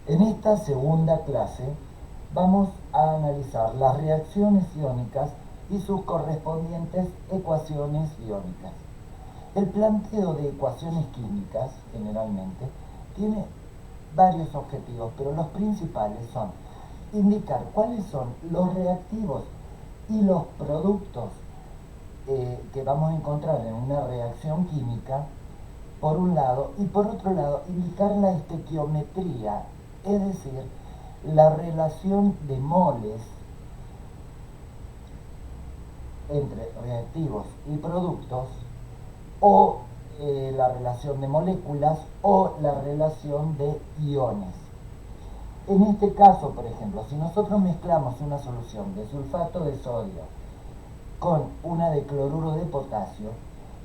En esta segunda clase vamos a analizar las reacciones iónicas y sus correspondientes ecuaciones iónicas. El planteo de ecuaciones químicas, generalmente, tiene varios objetivos, pero los principales son indicar cuáles son los reactivos y los productos que vamos a encontrar en una reacción química, por un lado, y por otro lado, indicar la estequiometría, es decir, la relación de moles entre reactivos y productos, o la relación de moléculas, o la relación de iones. En este caso, por ejemplo, si nosotros mezclamos una solución de sulfato de sodio con una de cloruro de potasio,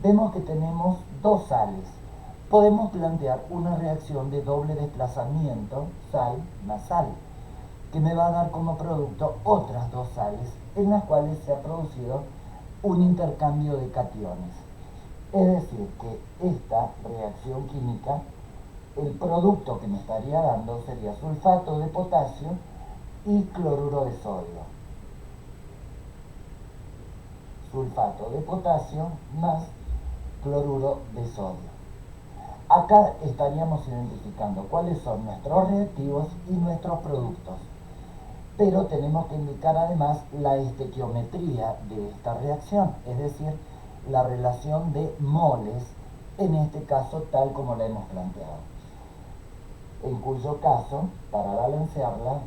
vemos que tenemos dos sales. Podemos plantear una reacción de doble desplazamiento, sal más sal, que me va a dar como producto otras dos sales en las cuales se ha producido un intercambio de cationes. Es decir, que esta reacción química, el producto que me estaría dando sería sulfato de potasio y cloruro de sodio. Sulfato de potasio más cloruro de sodio. Acá estaríamos identificando cuáles son nuestros reactivos y nuestros productos. Pero tenemos que indicar además la estequiometría de esta reacción, es decir, la relación de moles, en este caso tal como la hemos planteado. En cuyo caso, para balancearla,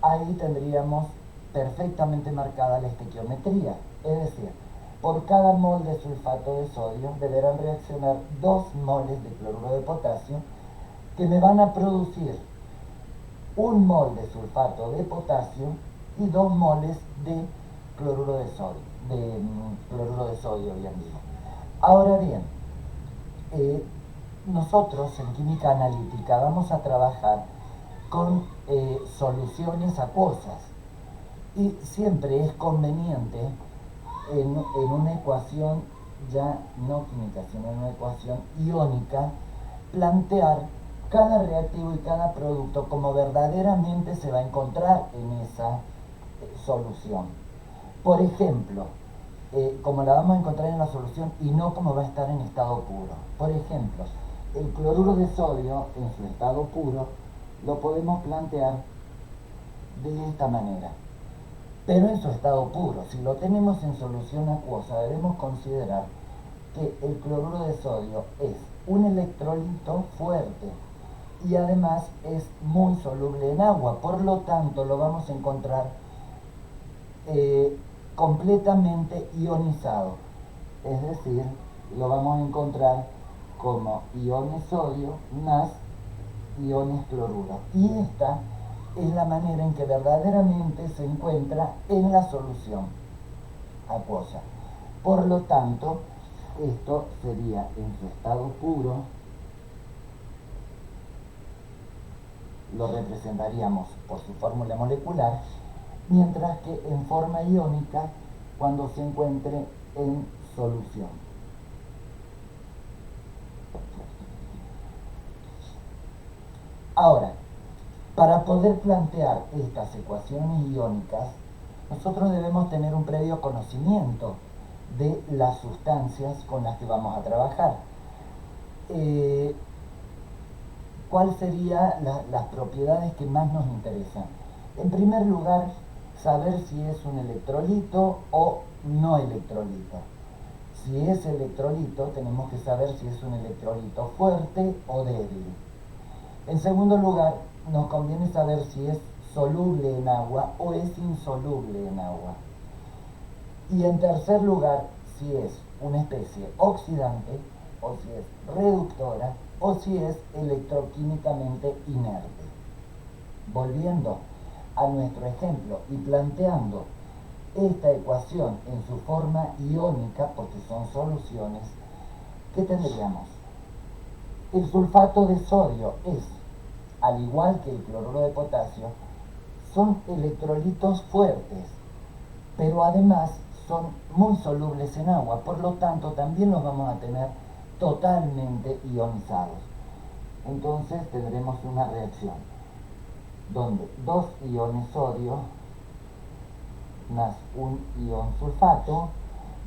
ahí tendríamos perfectamente marcada la estequiometría, es decir, por cada mol de sulfato de sodio deberán reaccionar 2 moles de cloruro de potasio que me van a producir 1 mol de sulfato de potasio y 2 moles de cloruro de sodio, cloruro de sodio, bien digo. Ahora bien, nosotros en química analítica vamos a trabajar con soluciones acuosas y siempre es conveniente en una ecuación ya no química, sino en una ecuación iónica, plantear cada reactivo y cada producto como verdaderamente se va a encontrar en esa solución. Por ejemplo, como la vamos a encontrar en la solución y no como va a estar en estado puro. Por ejemplo, el cloruro de sodio en su estado puro lo podemos plantear de esta manera. Pero en su estado puro, si lo tenemos en solución acuosa, debemos considerar que el cloruro de sodio es un electrolito fuerte y además es muy soluble en agua, por lo tanto lo vamos a encontrar completamente ionizado, es decir, lo vamos a encontrar como iones sodio más iones cloruro, y esta es la manera en que verdaderamente se encuentra en la solución acuosa. Por lo tanto, esto sería en su estado puro, lo representaríamos por su fórmula molecular, mientras que en forma iónica cuando se encuentre en solución. Ahora, para poder plantear estas ecuaciones iónicas, nosotros debemos tener un previo conocimiento de las sustancias con las que vamos a trabajar. ¿Cuáles serían las propiedades que más nos interesan? En primer lugar, saber si es un electrolito o no electrolito. Si es electrolito, tenemos que saber si es un electrolito fuerte o débil. En segundo lugar, nos conviene saber si es soluble en agua o es insoluble en agua. Y en tercer lugar, si es una especie oxidante o si es reductora o si es electroquímicamente inerte. Volviendo a nuestro ejemplo y planteando esta ecuación en su forma iónica, porque son soluciones, ¿qué tendríamos? El sulfato de sodio es, al igual que el cloruro de potasio, son electrolitos fuertes, pero además son muy solubles en agua, por lo tanto también los vamos a tener totalmente ionizados. entonces tendremos una reacción donde dos iones sodio más un ion sulfato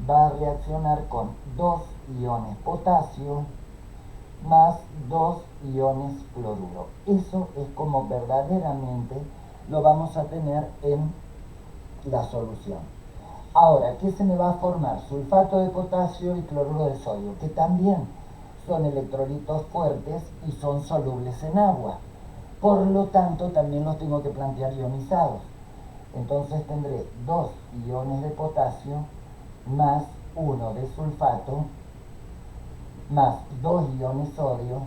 va a reaccionar con dos iones potasio más dos iones cloruro. Eso es como verdaderamente lo vamos a tener en la solución. Ahora, ¿qué se me va a formar? Sulfato de potasio y cloruro de sodio, que también son electrolitos fuertes y son solubles en agua. Por lo tanto, también los tengo que plantear ionizados. Entonces tendré dos iones de potasio más uno de sulfato más dos iones sodio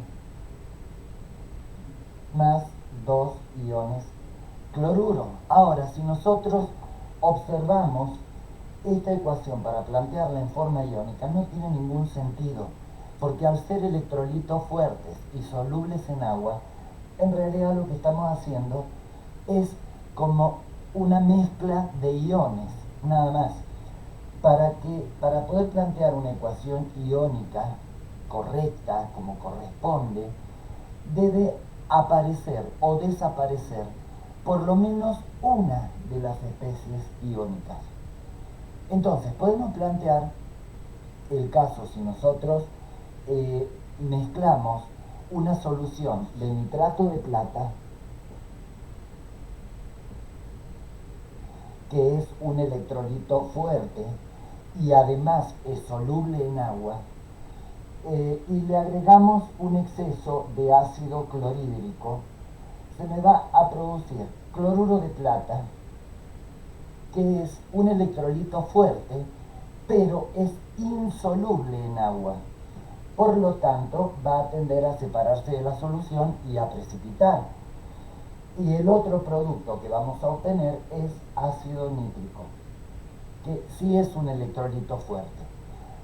más dos iones cloruro. Ahora, si nosotros observamos esta ecuación para plantearla en forma iónica, no tiene ningún sentido, porque al ser electrolitos fuertes y solubles en agua, en realidad lo que estamos haciendo es como una mezcla de iones, nada más. Para poder plantear una ecuación iónica correcta, como corresponde, debe aparecer o desaparecer por lo menos una de las especies iónicas. Entonces, podemos plantear el caso si nosotros mezclamos una solución de nitrato de plata, que es un electrolito fuerte y además es soluble en agua, y le agregamos un exceso de ácido clorhídrico, se me va a producir cloruro de plata, que es un electrolito fuerte, pero es insoluble en agua. Por lo tanto, va a tender a separarse de la solución y a precipitar. Y el otro producto que vamos a obtener es ácido nítrico, que sí es un electrolito fuerte.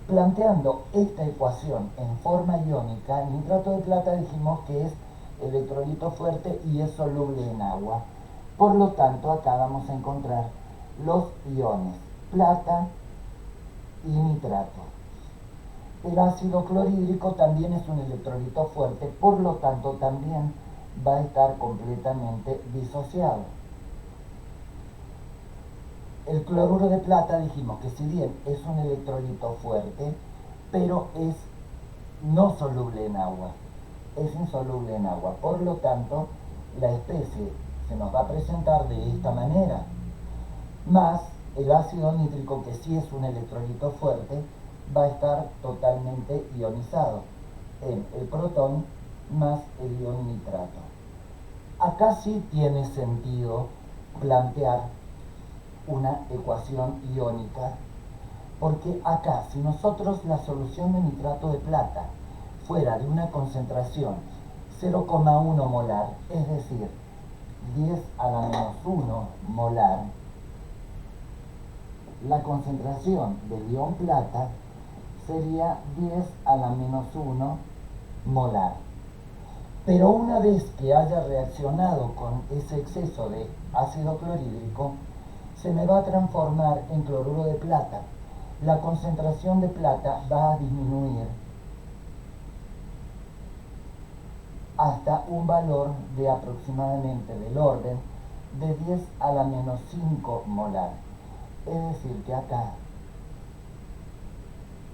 Planteando esta ecuación en forma iónica, el nitrato de plata dijimos que es electrolito fuerte y es soluble en agua. Por lo tanto, acá vamos a encontrar los iones plata y nitrato. El ácido clorhídrico también es un electrolito fuerte, por lo tanto también va a estar completamente disociado. El cloruro de plata dijimos que si bien es un electrolito fuerte, pero es no soluble en agua, es insoluble en agua. Por lo tanto, la especie se nos va a presentar de esta manera, más el ácido nítrico, que sí es un electrolito fuerte, va a estar totalmente ionizado en el protón más el ion nitrato. Acá sí tiene sentido plantear una ecuación iónica, porque acá, si nosotros la solución de nitrato de plata fuera de una concentración 0,1 molar, es decir, 10 a la menos 1 molar, la concentración del ion plata sería 10 a la menos 1 molar. Pero una vez que haya reaccionado con ese exceso de ácido clorhídrico, se me va a transformar en cloruro de plata. La concentración de plata va a disminuir hasta un valor de aproximadamente del orden de 10 a la menos 5 molar. Es decir, que acá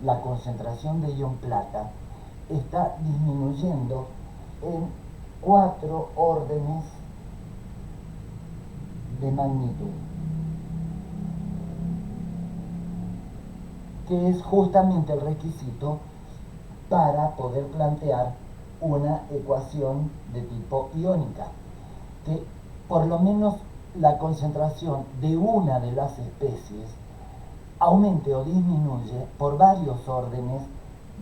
la concentración de ion plata está disminuyendo en 4 órdenes de magnitud, que es justamente el requisito para poder plantear una ecuación de tipo iónica, que por lo menos la concentración de una de las especies aumente o disminuye por varios órdenes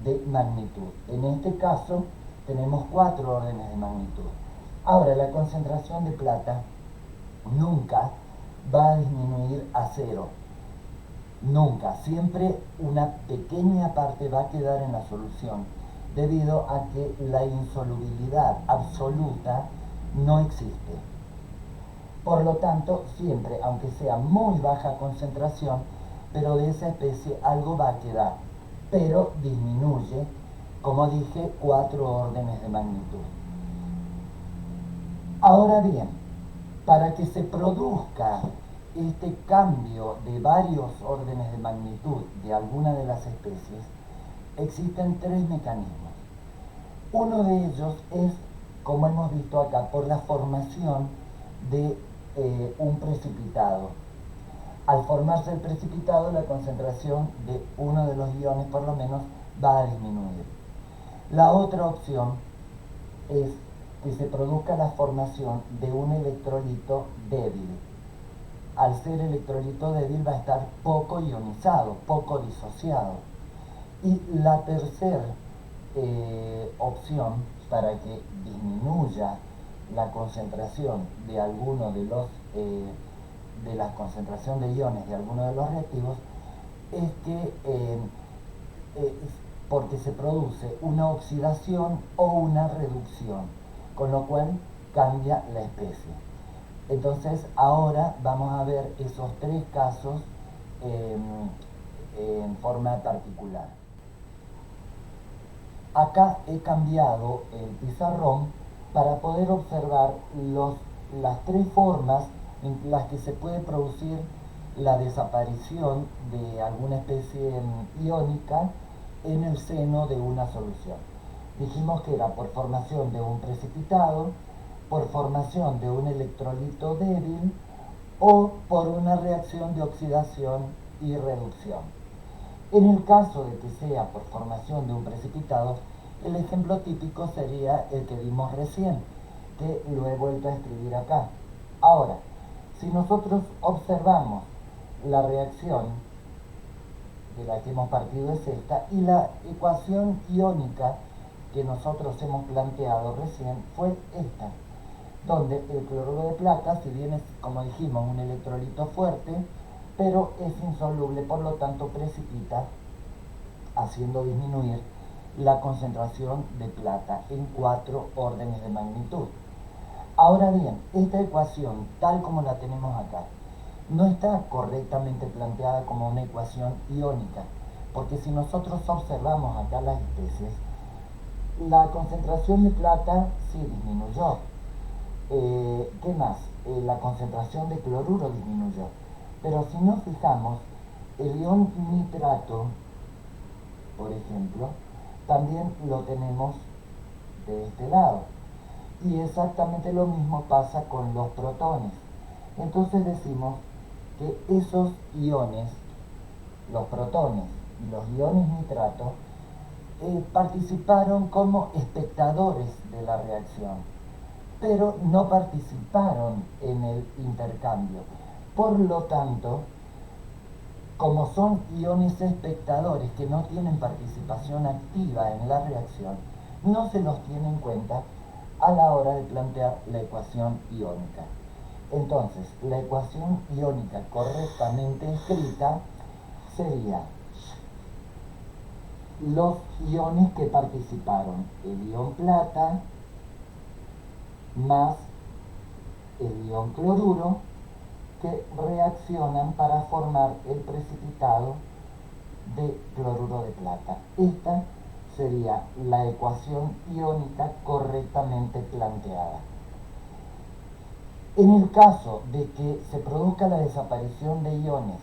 de magnitud. En este caso tenemos 4 órdenes de magnitud. Ahora, la concentración de plata nunca va a disminuir a cero. Nunca. Siempre una pequeña parte va a quedar en la solución, debido a que la insolubilidad absoluta no existe. Por lo tanto, siempre, aunque sea muy baja concentración, pero de esa especie algo va a quedar, pero disminuye, como dije, 4 órdenes de magnitud. Ahora bien, para que se produzca este cambio de varios órdenes de magnitud de alguna de las especies, existen tres mecanismos. Uno de ellos es, como hemos visto acá, por la formación de un precipitado. Al formarse el precipitado, la concentración de uno de los iones, por lo menos, va a disminuir. La otra opción es que se produzca la formación de un electrolito débil. Al ser electrolito débil va a estar poco ionizado, poco disociado. Y la tercera opción para que disminuya la concentración de alguno de los de la concentración de iones de alguno de los reactivos es que eh, porque se produce una oxidación o una reducción, con lo cual cambia la especie. Entonces ahora vamos a ver esos tres casos en forma particular. Acá he cambiado el pizarrón para poder observar las tres formas en las que se puede producir la desaparición de alguna especie iónica en el seno de una solución. Dijimos que era por formación de un precipitado, por formación de un electrolito débil o por una reacción de oxidación y reducción. En el caso de que sea por formación de un precipitado, el ejemplo típico sería el que vimos recién, que lo he vuelto a escribir acá. Ahora, si nosotros observamos la reacción de la que hemos partido es esta, y la ecuación iónica que nosotros hemos planteado recién fue esta, donde el cloruro de plata, si bien es, como dijimos, un electrolito fuerte, pero es insoluble, por lo tanto precipita, haciendo disminuir la concentración de plata en 4 órdenes de magnitud. Ahora bien, esta ecuación, tal como la tenemos acá, no está correctamente planteada como una ecuación iónica, porque si nosotros observamos acá las especies, la concentración de plata sí disminuyó. ¿Qué más? La concentración de cloruro disminuyó. Pero si nos fijamos, el ion nitrato, por ejemplo, también lo tenemos de este lado. Y exactamente lo mismo pasa con los protones. Entonces decimos que esos iones, los protones y los iones nitrato, participaron como espectadores de la reacción, pero no participaron en el intercambio. Por lo tanto, como son iones espectadores que no tienen participación activa en la reacción, no se los tiene en cuenta a la hora de plantear la ecuación iónica. Entonces, la ecuación iónica correctamente escrita sería los iones que participaron, el ion plata más el ion cloruro, que reaccionan para formar el precipitado de cloruro de plata. Esta sería la ecuación iónica correctamente planteada. En el caso de que se produzca la desaparición de iones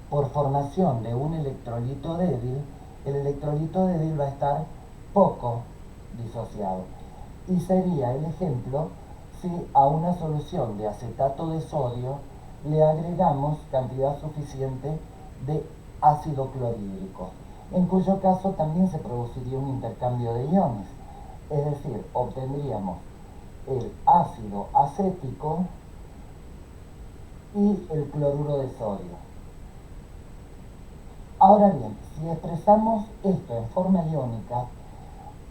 por formación de un electrolito débil, el electrolito débil va a estar poco disociado. Y sería el ejemplo si a una solución de acetato de sodio le agregamos cantidad suficiente de ácido clorhídrico, en cuyo caso también se produciría un intercambio de iones. Es decir, obtendríamos el ácido acético y el cloruro de sodio. Ahora bien, si expresamos esto en forma iónica,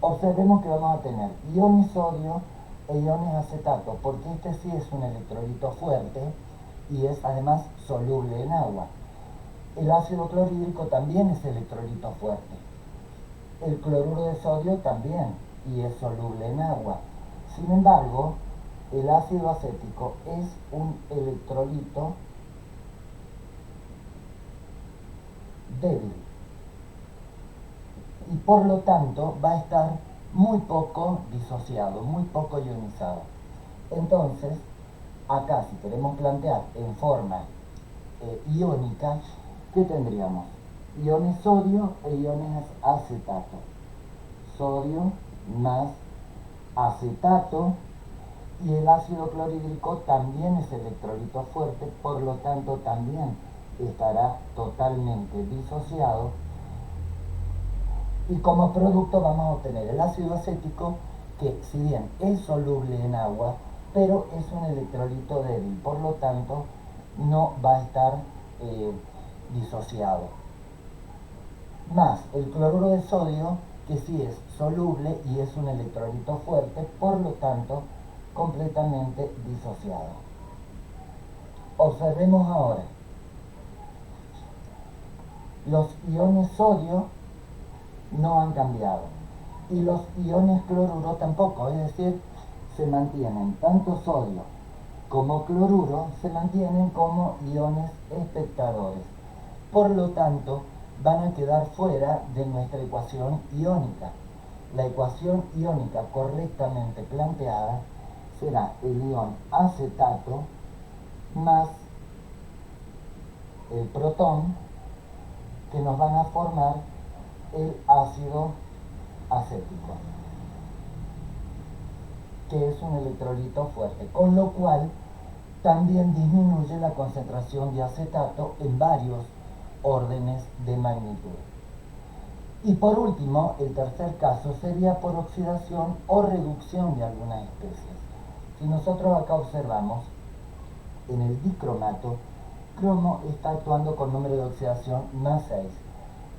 observemos que vamos a tener iones sodio e iones acetato, porque este sí es un electrolito fuerte y es además soluble en agua. El ácido clorhídrico también es electrolito fuerte. El cloruro de sodio también, y es soluble en agua. Sin embargo, el ácido acético es un electrolito débil y por lo tanto va a estar muy poco disociado, muy poco ionizado. Entonces, acá si queremos plantear en forma iónica, ¿qué tendríamos? Iones sodio e iones acetato. Sodio más acetato, y el ácido clorhídrico también es electrolito fuerte, por lo tanto también estará totalmente disociado, y como producto vamos a obtener el ácido acético, que si bien es soluble en agua, pero es un electrolito débil, por lo tanto no va a estar eh, disociado. Más el cloruro de sodio, que sí es soluble y es un electrolito fuerte, por lo tanto completamente disociado. Observemos ahora, los iones sodio no han cambiado y los iones cloruro tampoco, es decir, se mantienen tanto sodio como cloruro, se mantienen como iones espectadores. Por lo tanto, van a quedar fuera de nuestra ecuación iónica. La ecuación iónica correctamente planteada será el ion acetato más el protón, que nos van a formar el ácido acético, que es un electrolito fuerte, con lo cual también disminuye la concentración de acetato en varios órdenes de magnitud. Y por último, el tercer caso sería por oxidación o reducción de algunas especies. Si nosotros acá observamos, en el dicromato, cromo está actuando con número de oxidación más 6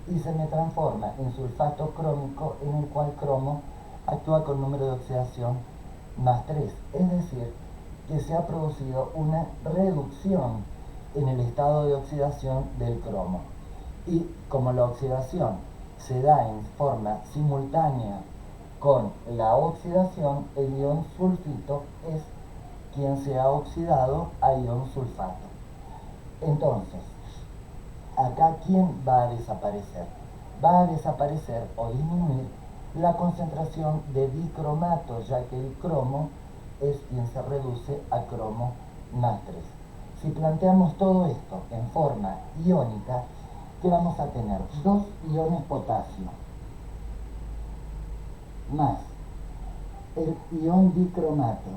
y se me transforma en sulfato crómico, en el cual cromo actúa con número de oxidación más 3. Es decir, que se ha producido una reducción en el estado de oxidación del cromo. Y como la oxidación se da en forma simultánea con la oxidación, el ion sulfito es quien se ha oxidado a ion sulfato. Entonces, acá, ¿quién va a desaparecer? Va a desaparecer o disminuir la concentración de dicromato, ya que el cromo es quien se reduce a cromo más 3. Si planteamos todo esto en forma iónica, ¿qué vamos a tener? Dos iones potasio más el ion dicromato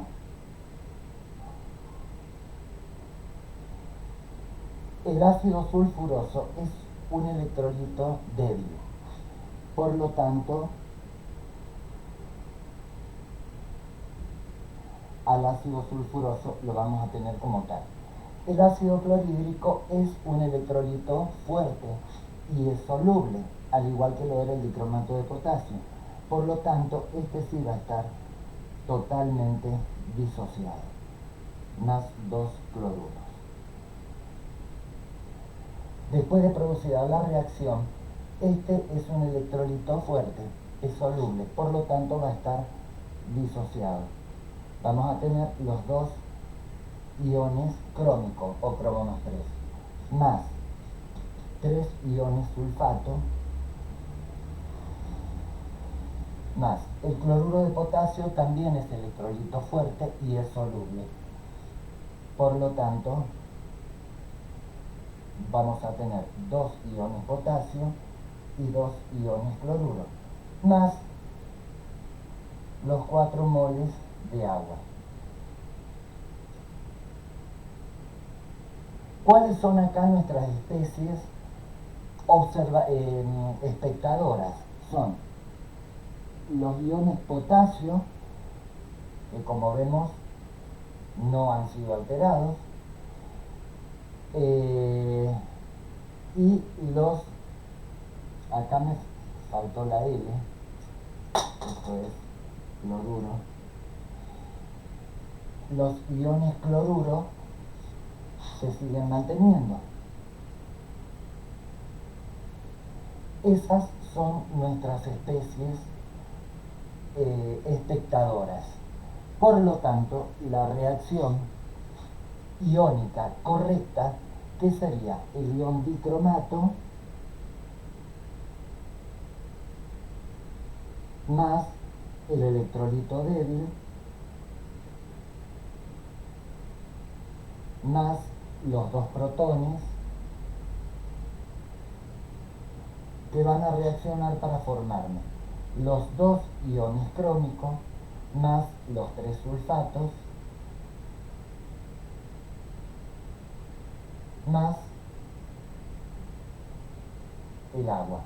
el ácido sulfuroso es un electrolito débil. Por lo tanto, al ácido sulfuroso lo vamos a tener como tal. El ácido clorhídrico es un electrolito fuerte y es soluble, al igual que lo era el dicromato de potasio. Por lo tanto, este sí va a estar totalmente disociado, más dos cloruros. Después de producida la reacción, este es un electrolito fuerte, es soluble, por lo tanto va a estar disociado. Vamos a tener los dos iones crómicos o cromo más 3, más 3 iones sulfato, más el cloruro de potasio también es electrolito fuerte y es soluble. Por lo tanto, vamos a tener 2 iones potasio y 2 iones cloruro, más los 4 moles de agua. ¿Cuáles son acá nuestras especies espectadoras? Son los iones potasio, que como vemos no han sido alterados, y los, acá me faltó la L, esto es cloruro, los iones cloruro se siguen manteniendo. Esas son nuestras especies espectadoras. Por lo tanto, la reacción iónica correcta, que sería el ion dicromato más el electrolito débil más los dos protones que van a reaccionar para formarme los dos iones crómicos más los tres sulfatos más el agua.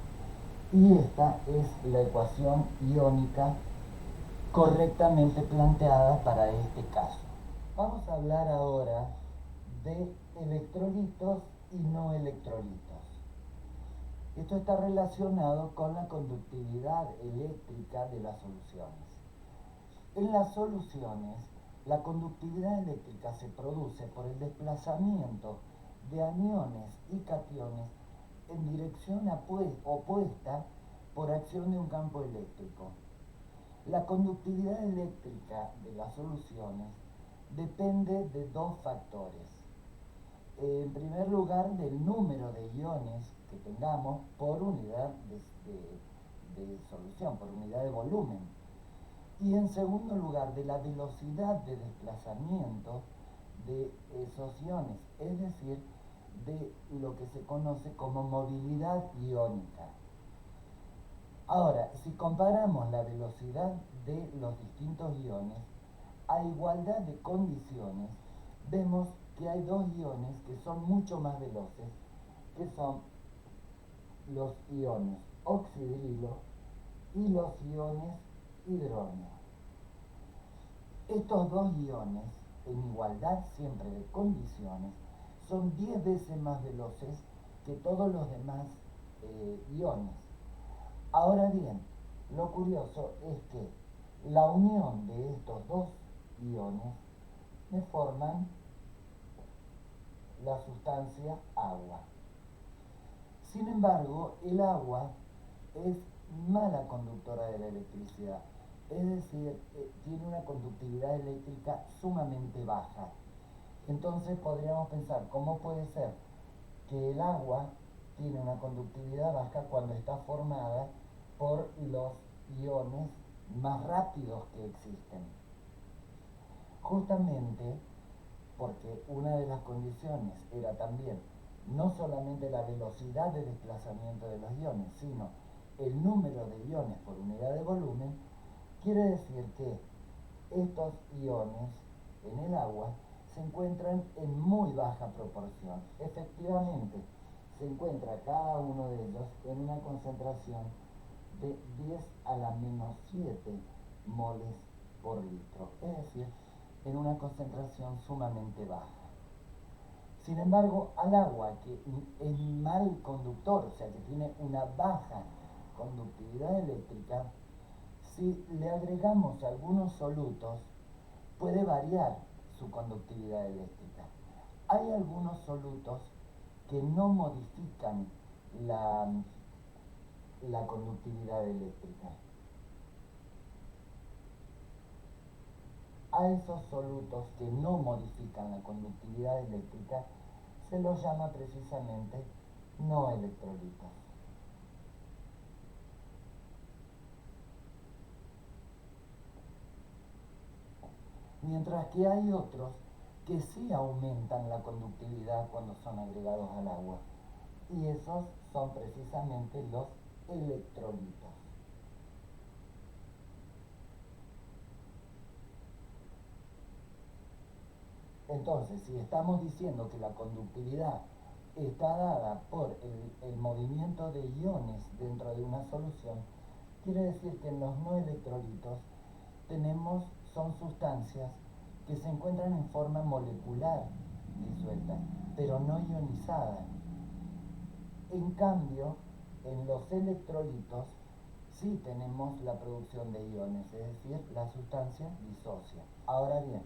Y esta es la ecuación iónica correctamente planteada para este caso. Vamos a hablar ahora de electrolitos y no electrolitos. Esto está relacionado con la conductividad eléctrica de las soluciones. En las soluciones, la conductividad eléctrica se produce por el desplazamiento de aniones y cationes en dirección opuesta por acción de un campo eléctrico. La conductividad eléctrica de las soluciones depende de dos factores. En primer lugar, del número de iones que tengamos por unidad de solución, por unidad de volumen. Y en segundo lugar, de la velocidad de desplazamiento de esos iones, es decir, de lo que se conoce como movilidad iónica. Ahora, si comparamos la velocidad de los distintos iones, a igualdad de condiciones, vemos que hay dos iones que son mucho más veloces, que son los iones oxidrilo y los iones hidrógeno. Estos dos iones, en igualdad siempre de condiciones, son 10 veces más veloces que todos los demás iones. Ahora bien, lo curioso es que la unión de estos dos iones me forman la sustancia agua. Sin embargo, el agua es mala conductora de la electricidad, es decir, tiene una conductividad eléctrica sumamente baja. Entonces podríamos pensar, ¿cómo puede ser que el agua tiene una conductividad baja cuando está formada por los iones más rápidos que existen? Justamente porque una de las condiciones era también no solamente la velocidad de desplazamiento de los iones, sino el número de iones por unidad de volumen, quiere decir que estos iones en el agua se encuentran en muy baja proporción. Efectivamente, se encuentra cada uno de ellos en una concentración de 10 a la menos 7 moles por litro, es decir, en una concentración sumamente baja. Sin embargo, al agua, que es mal conductor, o sea que tiene una baja conductividad eléctrica, si le agregamos algunos solutos, puede variar su conductividad eléctrica. Hay algunos solutos que no modifican la conductividad eléctrica. A esos solutos que no modifican la conductividad eléctrica se los llama precisamente no electrolitos. Mientras que hay otros que sí aumentan la conductividad cuando son agregados al agua, y esos son precisamente los electrolitos. Entonces, si estamos diciendo que la conductividad está dada por el movimiento de iones dentro de una solución, quiere decir que en los no electrolitos son sustancias que se encuentran en forma molecular disuelta, pero no ionizada. En cambio, en los electrolitos sí tenemos la producción de iones, es decir, la sustancia disocia. Ahora bien,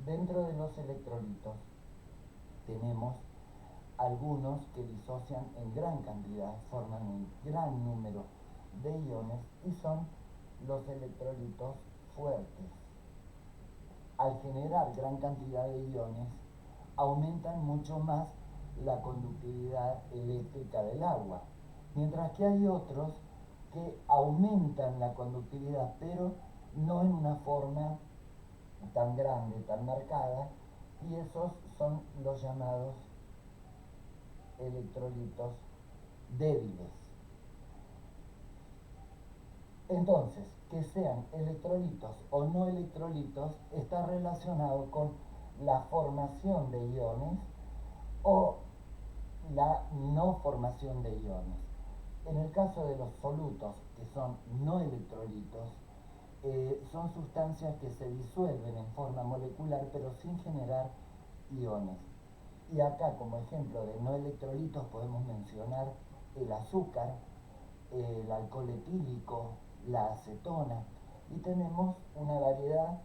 dentro de los electrolitos tenemos algunos que disocian en gran cantidad, forman un gran número de iones y son los electrolitos fuertes. Al generar gran cantidad de iones, aumentan mucho más la conductividad eléctrica del agua, mientras que hay otros que aumentan la conductividad, pero no en una forma tan grande, tan marcada, y esos son los llamados electrolitos débiles. Entonces, que sean electrolitos o no electrolitos está relacionado con la formación de iones o la no formación de iones. En el caso de los solutos, que son no electrolitos, son sustancias que se disuelven en forma molecular pero sin generar iones. Y acá como ejemplo de no electrolitos podemos mencionar el azúcar, el alcohol etílico, la acetona, y tenemos una variedad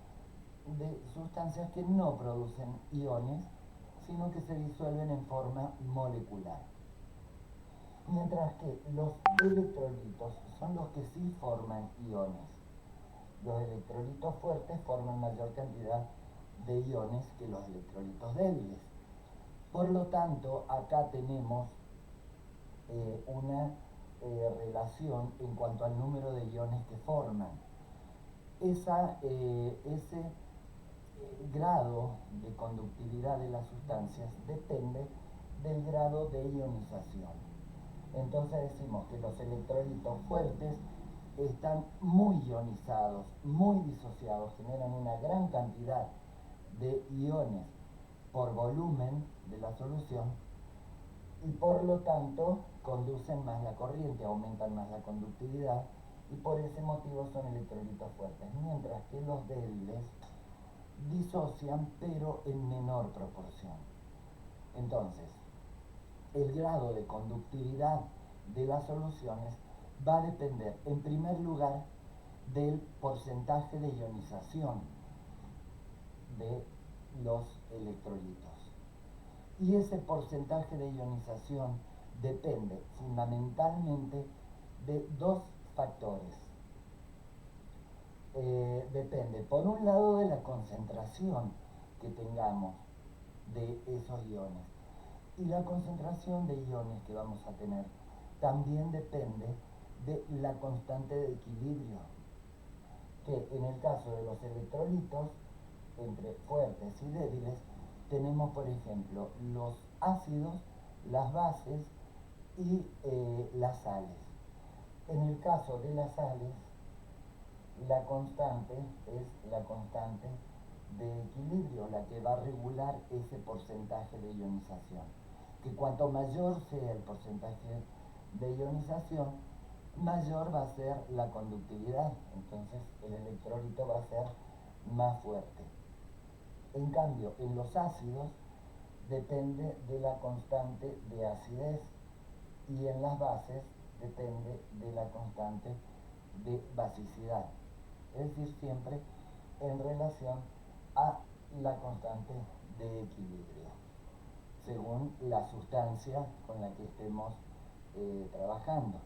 de sustancias que no producen iones, sino que se disuelven en forma molecular. Mientras que los electrolitos son los que sí forman iones. Los electrolitos fuertes forman mayor cantidad de iones que los electrolitos débiles. Por lo tanto, acá tenemos una relación en cuanto al número de iones que forman. Ese grado de conductividad de las sustancias depende del grado de ionización. Entonces decimos que los electrolitos fuertes están muy ionizados, muy disociados, generan una gran cantidad de iones por volumen de la solución y por lo tanto conducen más la corriente, aumentan más la conductividad y por ese motivo son electrolitos fuertes, mientras que los débiles disocian pero en menor proporción. Entonces, el grado de conductividad de las soluciones va a depender en primer lugar del porcentaje de ionización de los electrolitos. Y ese porcentaje de ionización depende fundamentalmente de dos factores. Depende, por un lado, de la concentración que tengamos de esos iones. Y la concentración de iones que vamos a tener también depende de la constante de equilibrio, que en el caso de los electrolitos, entre fuertes y débiles, tenemos por ejemplo los ácidos, las bases y las sales. En el caso de las sales, la constante es la constante de equilibrio, la que va a regular ese porcentaje de ionización. Que cuanto mayor sea el porcentaje de ionización, mayor va a ser la conductividad. Entonces el electrolito va a ser más fuerte. En cambio, en los ácidos depende de la constante de acidez y en las bases depende de la constante de basicidad. Es decir, siempre en relación a la constante de equilibrio, según la sustancia con la que estemos trabajando.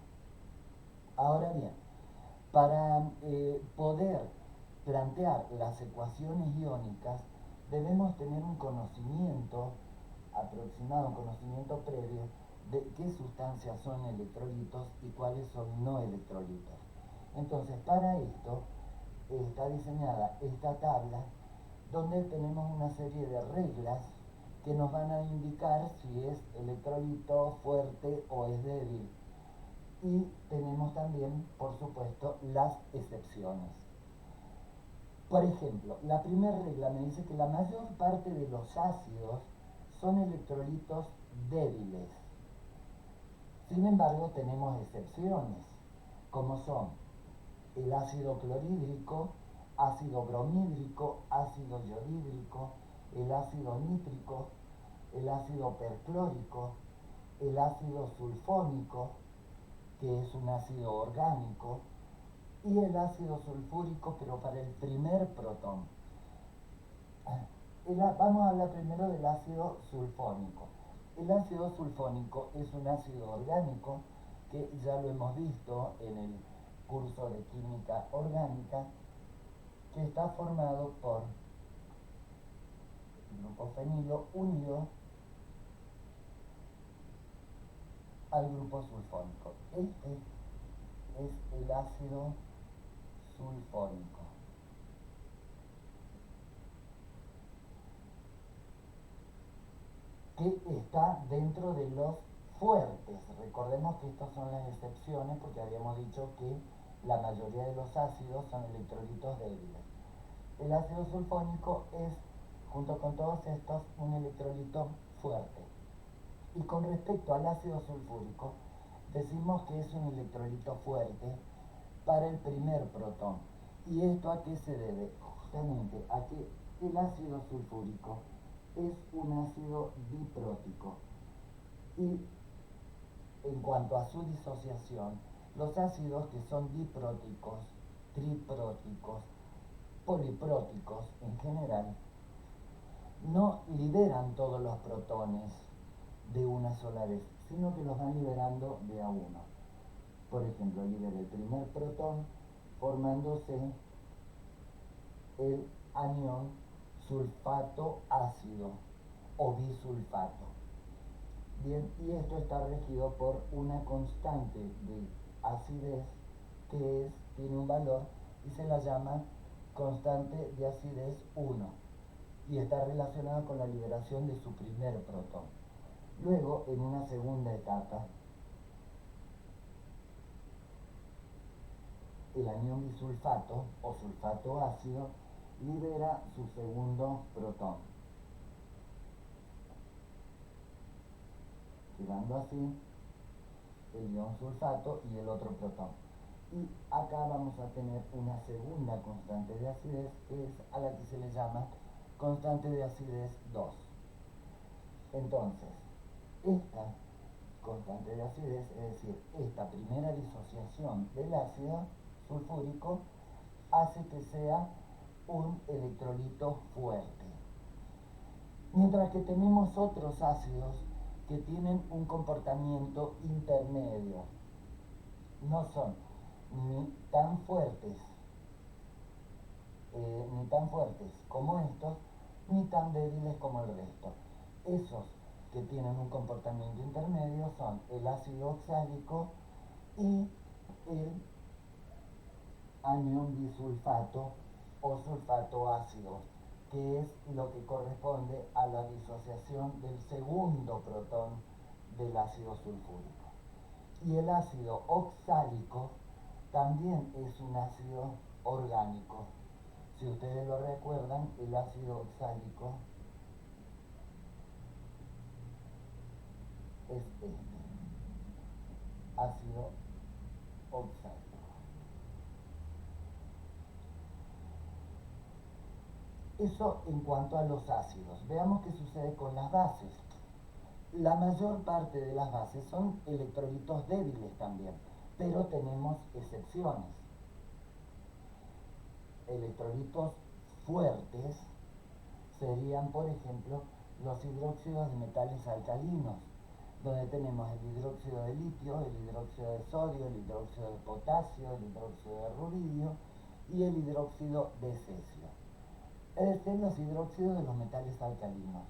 Ahora bien, para poder plantear las ecuaciones iónicas, debemos tener un conocimiento aproximado, un conocimiento previo de qué sustancias son electrolitos y cuáles son no electrolitos. Entonces, para esto está diseñada esta tabla donde tenemos una serie de reglas que nos van a indicar si es electrolito fuerte o es débil. Y tenemos también, por supuesto, las excepciones. Por ejemplo, la primera regla me dice que la mayor parte de los ácidos son electrolitos débiles. Sin embargo, tenemos excepciones, como son el ácido clorhídrico, ácido bromhídrico, ácido yodhídrico, el ácido nítrico, el ácido perclórico, el ácido sulfónico, que es un ácido orgánico, y el ácido sulfúrico, pero para el primer protón. Vamos a hablar primero del ácido sulfónico. El ácido sulfónico es un ácido orgánico que ya lo hemos visto en el curso de química orgánica, que está formado por el grupo fenilo unido al grupo sulfónico. Este es el ácido sulfónico. que está dentro de los fuertes. Recordemos que estas son las excepciones porque habíamos dicho que la mayoría de los ácidos son electrolitos débiles. El ácido sulfónico es, junto con todos estos, un electrolito fuerte. Y con respecto al ácido sulfúrico, decimos que es un electrolito fuerte para el primer protón. ¿Y esto a qué se debe? Justamente a que el ácido sulfúrico es un ácido diprótico. Y en cuanto a su disociación, los ácidos que son dipróticos, tripróticos, polipróticos en general, no liberan todos los protones de una sola vez, sino que los van liberando de a uno. Por ejemplo, libera el primer protón formándose el anión sulfato ácido o bisulfato. Bien, y esto está regido por una constante de acidez que tiene un valor y se la llama constante de acidez 1 y está relacionado con la liberación de su primer protón. Luego, en una segunda etapa, el anión bisulfato o sulfato ácido libera su segundo protón, quedando así el ion sulfato y el otro protón. Y acá vamos a tener una segunda constante de acidez que es a la que se le llama constante de acidez 2. Entonces, esta constante de acidez, es decir, esta primera disociación del ácido sulfúrico, hace que sea un electrolito fuerte. Mientras que tenemos otros ácidos que tienen un comportamiento intermedio. No son ni tan fuertes, como estos, ni tan débiles como el resto. Esos que tienen un comportamiento intermedio son el ácido oxálico y el anión bisulfato o sulfato ácido, que es lo que corresponde a la disociación del segundo protón del ácido sulfúrico. Y el ácido oxálico también es un ácido orgánico. Si ustedes lo recuerdan, el ácido oxálico es este, ácido oxálico. Eso en cuanto a los ácidos. Veamos qué sucede con las bases. La mayor parte de las bases son electrolitos débiles también, pero tenemos excepciones. Electrolitos fuertes serían, por ejemplo, los hidróxidos de metales alcalinos, donde tenemos el hidróxido de litio, el hidróxido de sodio, el hidróxido de potasio, el hidróxido de rubidio y el hidróxido de cesio. Es decir, los hidróxidos de los metales alcalinos.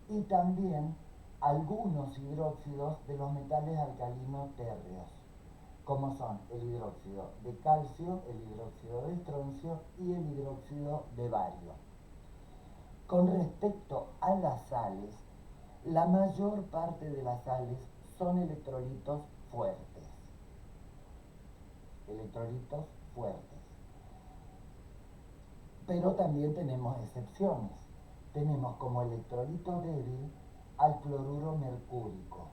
Y también algunos hidróxidos de los metales alcalinos térreos, como son el hidróxido de calcio, el hidróxido de estroncio y el hidróxido de bario. Con respecto a las sales, la mayor parte de las sales son electrolitos fuertes. Electrolitos fuertes. Pero también tenemos excepciones. Tenemos como electrolito débil al cloruro mercúrico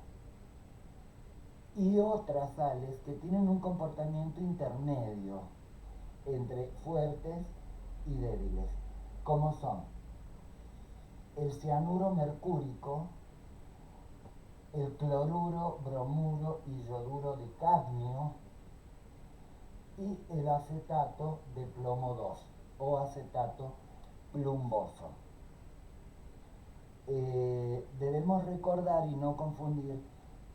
y otras sales que tienen un comportamiento intermedio entre fuertes y débiles, como son el cianuro mercúrico, el cloruro, bromuro y yoduro de cadmio y el acetato de plomo 2 o acetato plumboso. Debemos recordar y no confundir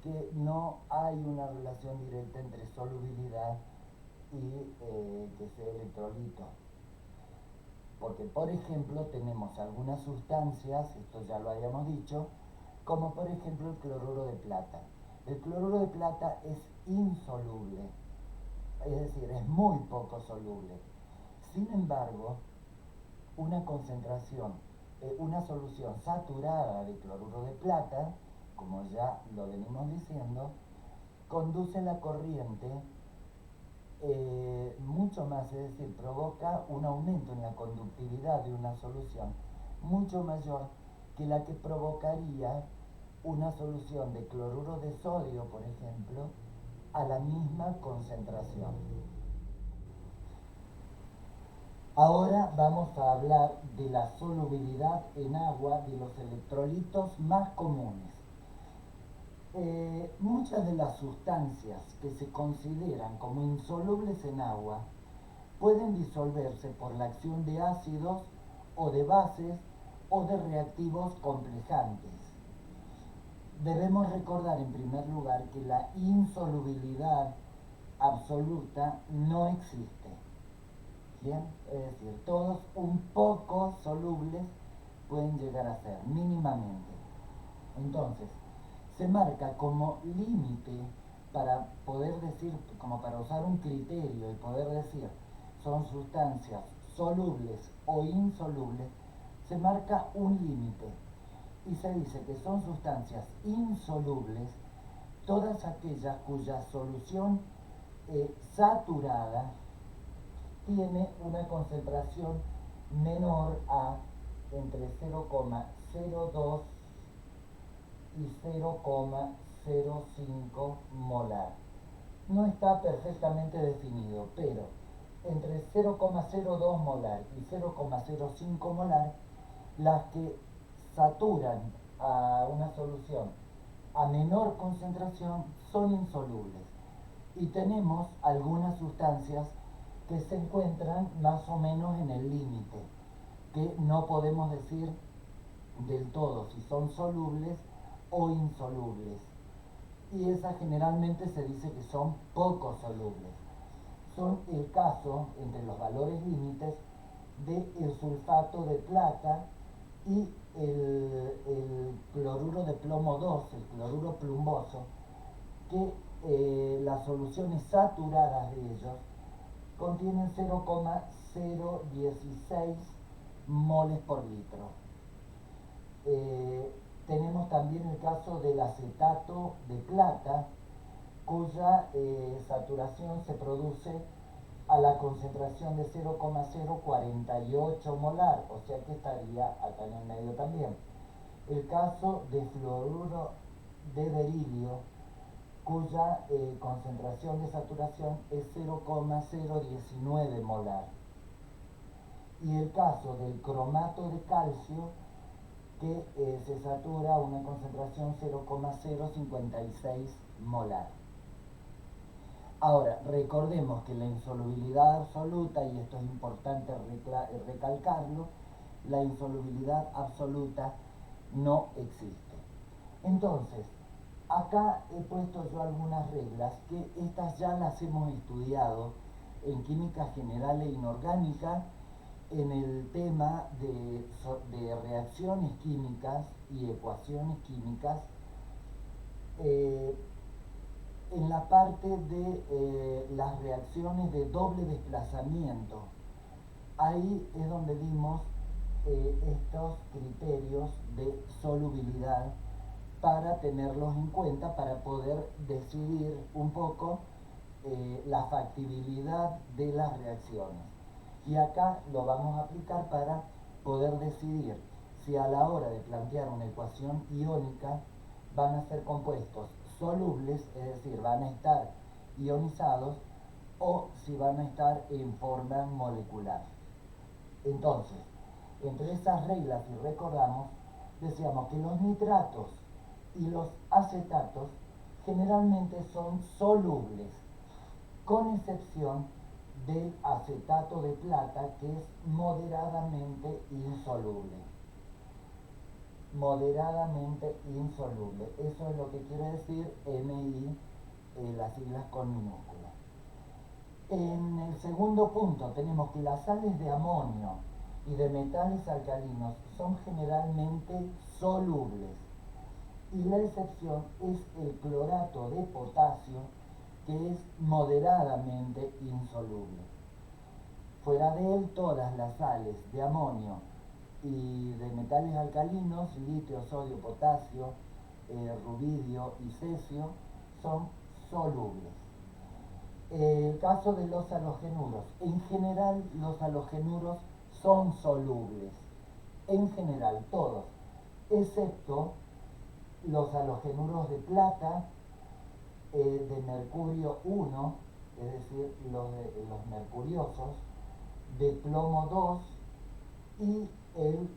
que no hay una relación directa entre solubilidad y que sea electrolito. Porque, por ejemplo, tenemos algunas sustancias, esto ya lo habíamos dicho, como por ejemplo el cloruro de plata. El cloruro de plata es insoluble, es decir, es muy poco soluble. Sin embargo, una concentración una solución saturada de cloruro de plata, como ya lo venimos diciendo, conduce la corriente mucho más, es decir, provoca un aumento en la conductividad de una solución mucho mayor que la que provocaría una solución de cloruro de sodio, por ejemplo, a la misma concentración. Ahora vamos a hablar de la solubilidad en agua de los electrolitos más comunes. Muchas de las sustancias que se consideran como insolubles en agua pueden disolverse por la acción de ácidos o de bases o de reactivos complejantes. Debemos recordar en primer lugar que la insolubilidad absoluta no existe. ¿Bien? Es decir, todos un poco solubles pueden llegar a ser, mínimamente. Entonces, se marca como límite para poder decir, como para usar un criterio y poder decir son sustancias solubles o insolubles, se marca un límite y se dice que son sustancias insolubles todas aquellas cuya solución saturada tiene una concentración menor a entre 0,02 y 0,05 molar. No está perfectamente definido, pero entre 0,02 molar y 0,05 molar, las que saturan a una solución a menor concentración son insolubles. Y tenemos algunas sustancias que se encuentran más o menos en el límite, que no podemos decir del todo si son solubles o insolubles. Y esas generalmente se dice que son poco solubles. Son el caso, entre los valores límites, del sulfato de plata y el cloruro de plomo 2, el cloruro plumboso, que las soluciones saturadas de ellos contienen 0,016 moles por litro. Tenemos también el caso del acetato de plata, cuya saturación se produce a la concentración de 0,048 molar, o sea que estaría acá en el medio también. El caso de fluoruro de berilio, cuya concentración de saturación es 0,019 molar. Y el caso del cromato de calcio, que se satura a una concentración 0,056 molar. Ahora, recordemos que la insolubilidad absoluta, y esto es importante recalcarlo, la insolubilidad absoluta no existe. Entonces, acá he puesto yo algunas reglas que estas ya las hemos estudiado en química general e inorgánica, en el tema de reacciones químicas y ecuaciones químicas, en la parte de las reacciones de doble desplazamiento. Ahí es donde vimos estos criterios de solubilidad para tenerlos en cuenta, para poder decidir un poco la factibilidad de las reacciones. Y acá lo vamos a aplicar para poder decidir si a la hora de plantear una ecuación iónica van a ser compuestos solubles, es decir, van a estar ionizados, o si van a estar en forma molecular. Entonces, entre esas reglas, si recordamos, decíamos que los nitratos y los acetatos generalmente son solubles, con excepción del acetato de plata, que es moderadamente insoluble. Moderadamente insoluble. Eso es lo que quiere decir MI, las siglas con minúsculas. En el segundo punto tenemos que las sales de amonio y de metales alcalinos son generalmente solubles, y la excepción es el clorato de potasio, que es moderadamente insoluble. Fuera de él, todas las sales de amonio y de metales alcalinos, litio, sodio, potasio, rubidio y cesio, son solubles. El caso de los halogenuros. En general, los halogenuros son solubles. En general, todos. Excepto los halogenuros de plata, de mercurio 1, es decir, los mercuriosos, de plomo 2 y el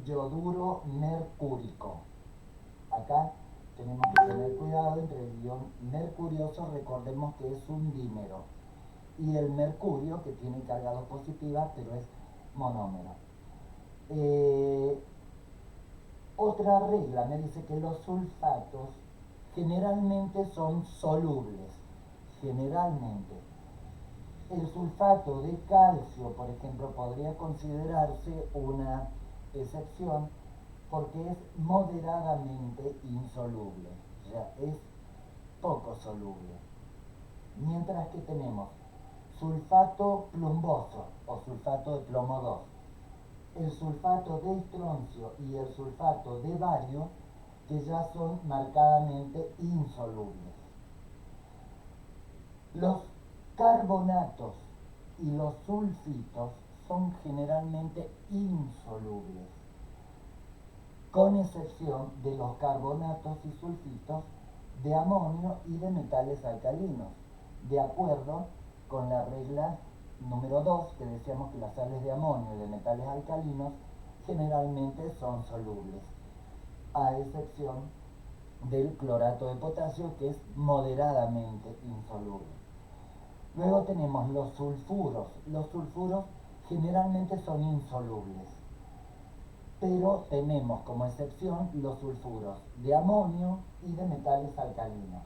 yoduro mercúrico. Acá tenemos que tener cuidado entre el ion mercurioso, recordemos que es un dímero, y el mercurio, que tiene carga dos positiva, pero es monómero. Otra regla me dice que los sulfatos generalmente son solubles, generalmente. El sulfato de calcio, por ejemplo, podría considerarse una excepción porque es moderadamente insoluble, o sea, es poco soluble. Mientras que tenemos sulfato plumboso o sulfato de plomo 2, el sulfato de estroncio y el sulfato de bario, que ya son marcadamente insolubles. Los carbonatos y los sulfitos son generalmente insolubles, con excepción de los carbonatos y sulfitos de amonio y de metales alcalinos, de acuerdo con la regla número 2, que decíamos que las sales de amonio y de metales alcalinos generalmente son solubles, a excepción del clorato de potasio, que es moderadamente insoluble. Luego tenemos los sulfuros. Los sulfuros generalmente son insolubles, pero tenemos como excepción los sulfuros de amonio y de metales alcalinos.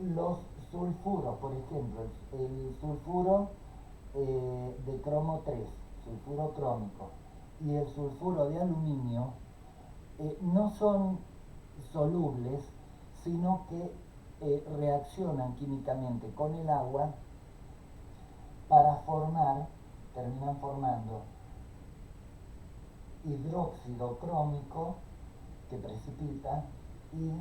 Los sulfuros, por ejemplo, el sulfuro de cromo 3, sulfuro crómico, y el sulfuro de aluminio no son solubles, sino que reaccionan químicamente con el agua para terminan formando hidróxido crómico que precipita y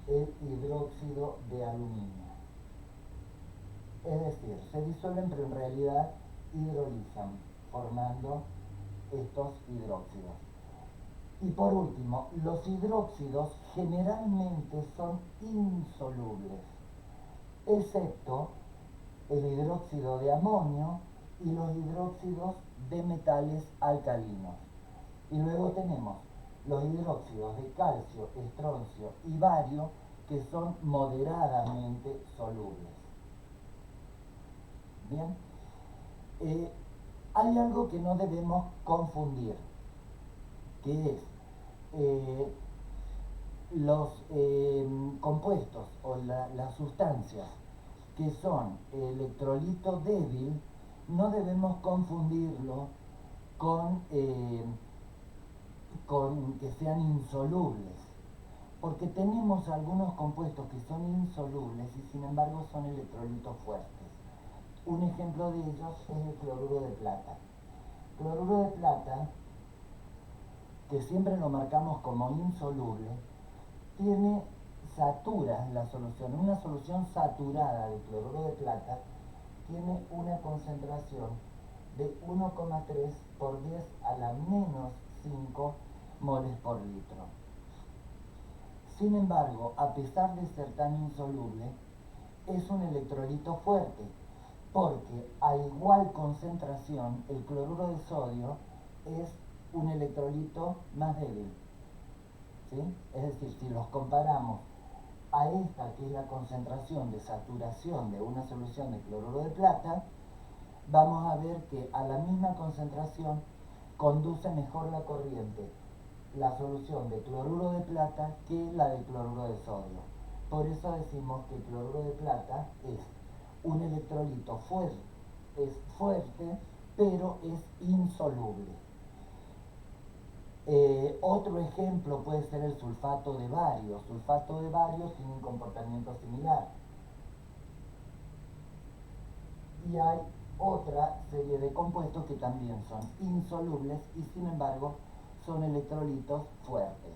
el hidróxido de aluminio. Es decir, se disuelven pero en realidad hidrolizan, formando estos hidróxidos. Y por último, los hidróxidos generalmente son insolubles, excepto el hidróxido de amonio y los hidróxidos de metales alcalinos. Y luego tenemos los hidróxidos de calcio, estroncio y bario, que son moderadamente solubles. Bien, hay algo que no debemos confundir, que es los compuestos o las sustancias que son electrolito débil, no debemos confundirlo con que sean insolubles, porque tenemos algunos compuestos que son insolubles y sin embargo son electrolitos fuertes. Un ejemplo de ellos es el cloruro de plata. Cloruro de plata, que siempre lo marcamos como insoluble, satura la solución. Una solución saturada de cloruro de plata tiene una concentración de 1,3 por 10 a la menos 5 moles por litro. Sin embargo, a pesar de ser tan insoluble, es un electrolito fuerte, porque a igual concentración el cloruro de sodio es un electrolito más débil. ¿Sí? Es decir, si los comparamos a esta, que es la concentración de saturación de una solución de cloruro de plata, vamos a ver que a la misma concentración conduce mejor la corriente la solución de cloruro de plata que la de cloruro de sodio. Por eso decimos que el cloruro de plata es un electrolito fuerte, pero es insoluble. Otro ejemplo puede ser el sulfato de bario. Sulfato de bario tiene un comportamiento similar. Y hay otra serie de compuestos que también son insolubles y sin embargo son electrolitos fuertes.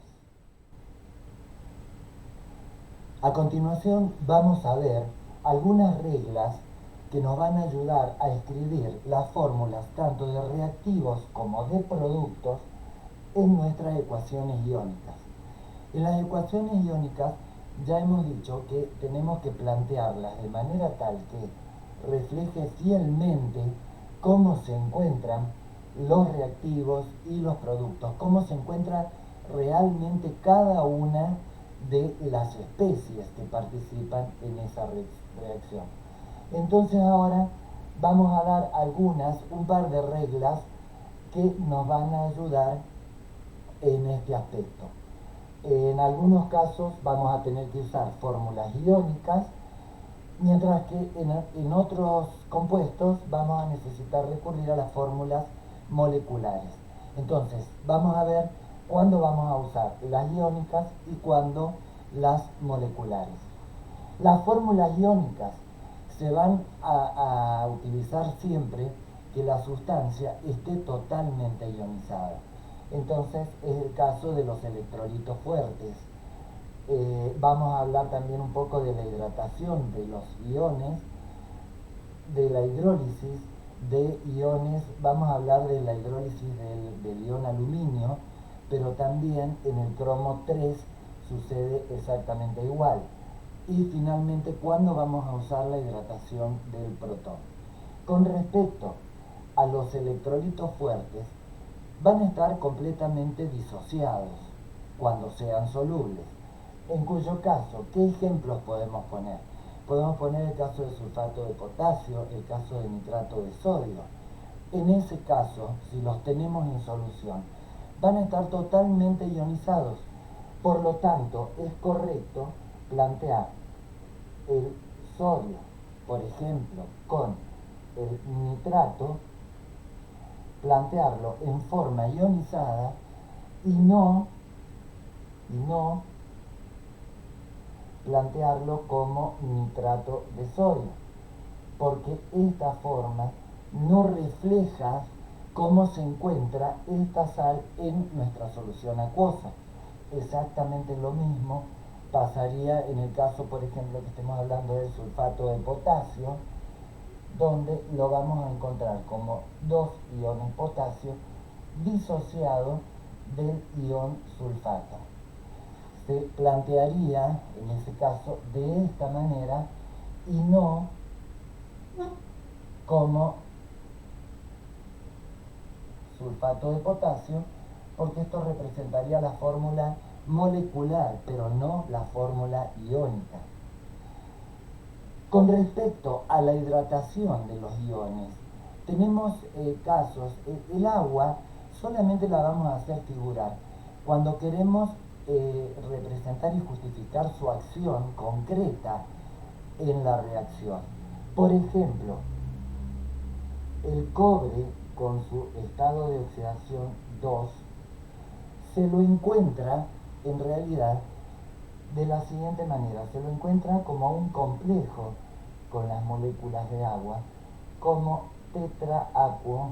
A continuación vamos a ver algunas reglas que nos van a ayudar a escribir las fórmulas tanto de reactivos como de productos en nuestras ecuaciones iónicas. En las ecuaciones iónicas ya hemos dicho que tenemos que plantearlas de manera tal que refleje fielmente cómo se encuentran los reactivos y los productos, cómo se encuentra realmente cada una de las especies que participan en esa reacción. Entonces ahora vamos a dar un par de reglas que nos van a ayudar en este aspecto. En algunos casos vamos a tener que usar fórmulas iónicas, mientras que en otros compuestos vamos a necesitar recurrir a las fórmulas moleculares. Entonces, vamos a ver cuándo vamos a usar las iónicas y cuándo las moleculares. Las fórmulas iónicas se van a utilizar siempre que la sustancia esté totalmente ionizada. Entonces es el caso de los electrolitos fuertes. Vamos a hablar también un poco de la hidratación de los iones, de la hidrólisis de iones. Vamos a hablar de la hidrólisis del ion aluminio, pero también en el cromo 3 sucede exactamente igual. Y finalmente, ¿cuándo vamos a usar la hidratación del protón? Con respecto a los electrolitos fuertes, van a estar completamente disociados cuando sean solubles. En cuyo caso, ¿qué ejemplos podemos poner? Podemos poner el caso de sulfato de potasio, el caso de nitrato de sodio. En ese caso, si los tenemos en solución, van a estar totalmente ionizados. Por lo tanto, es correcto plantear el sodio, por ejemplo, con el nitrato, plantearlo en forma ionizada y no plantearlo como nitrato de sodio, porque esta forma no refleja cómo se encuentra esta sal en nuestra solución acuosa. Exactamente lo mismo pasaría en el caso, por ejemplo, que estemos hablando del sulfato de potasio, donde lo vamos a encontrar como dos iones potasio disociados del ion sulfato. Se plantearía en ese caso de esta manera y no como sulfato de potasio, porque esto representaría la fórmula molecular, pero no la fórmula iónica. Con respecto a la hidratación de los iones, tenemos casos, el agua solamente la vamos a hacer figurar cuando queremos representar y justificar su acción concreta en la reacción. Por ejemplo, el cobre con su estado de oxidación 2 se lo encuentra en realidad de la siguiente manera: se lo encuentra como un complejo con las moléculas de agua, como tetraacuo.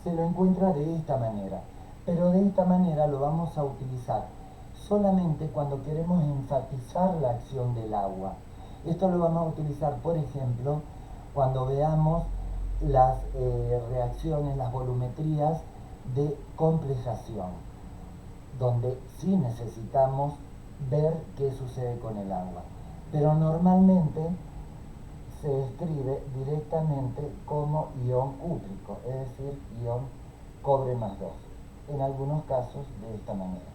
Se lo encuentra de esta manera, pero de esta manera lo vamos a utilizar solamente cuando queremos enfatizar la acción del agua. Esto lo vamos a utilizar, por ejemplo, cuando veamos las reacciones, las volumetrías de complejación, donde sí necesitamos ver qué sucede con el agua. Pero normalmente se escribe directamente como ion cúprico, es decir, ion cobre más 2, en algunos casos de esta manera.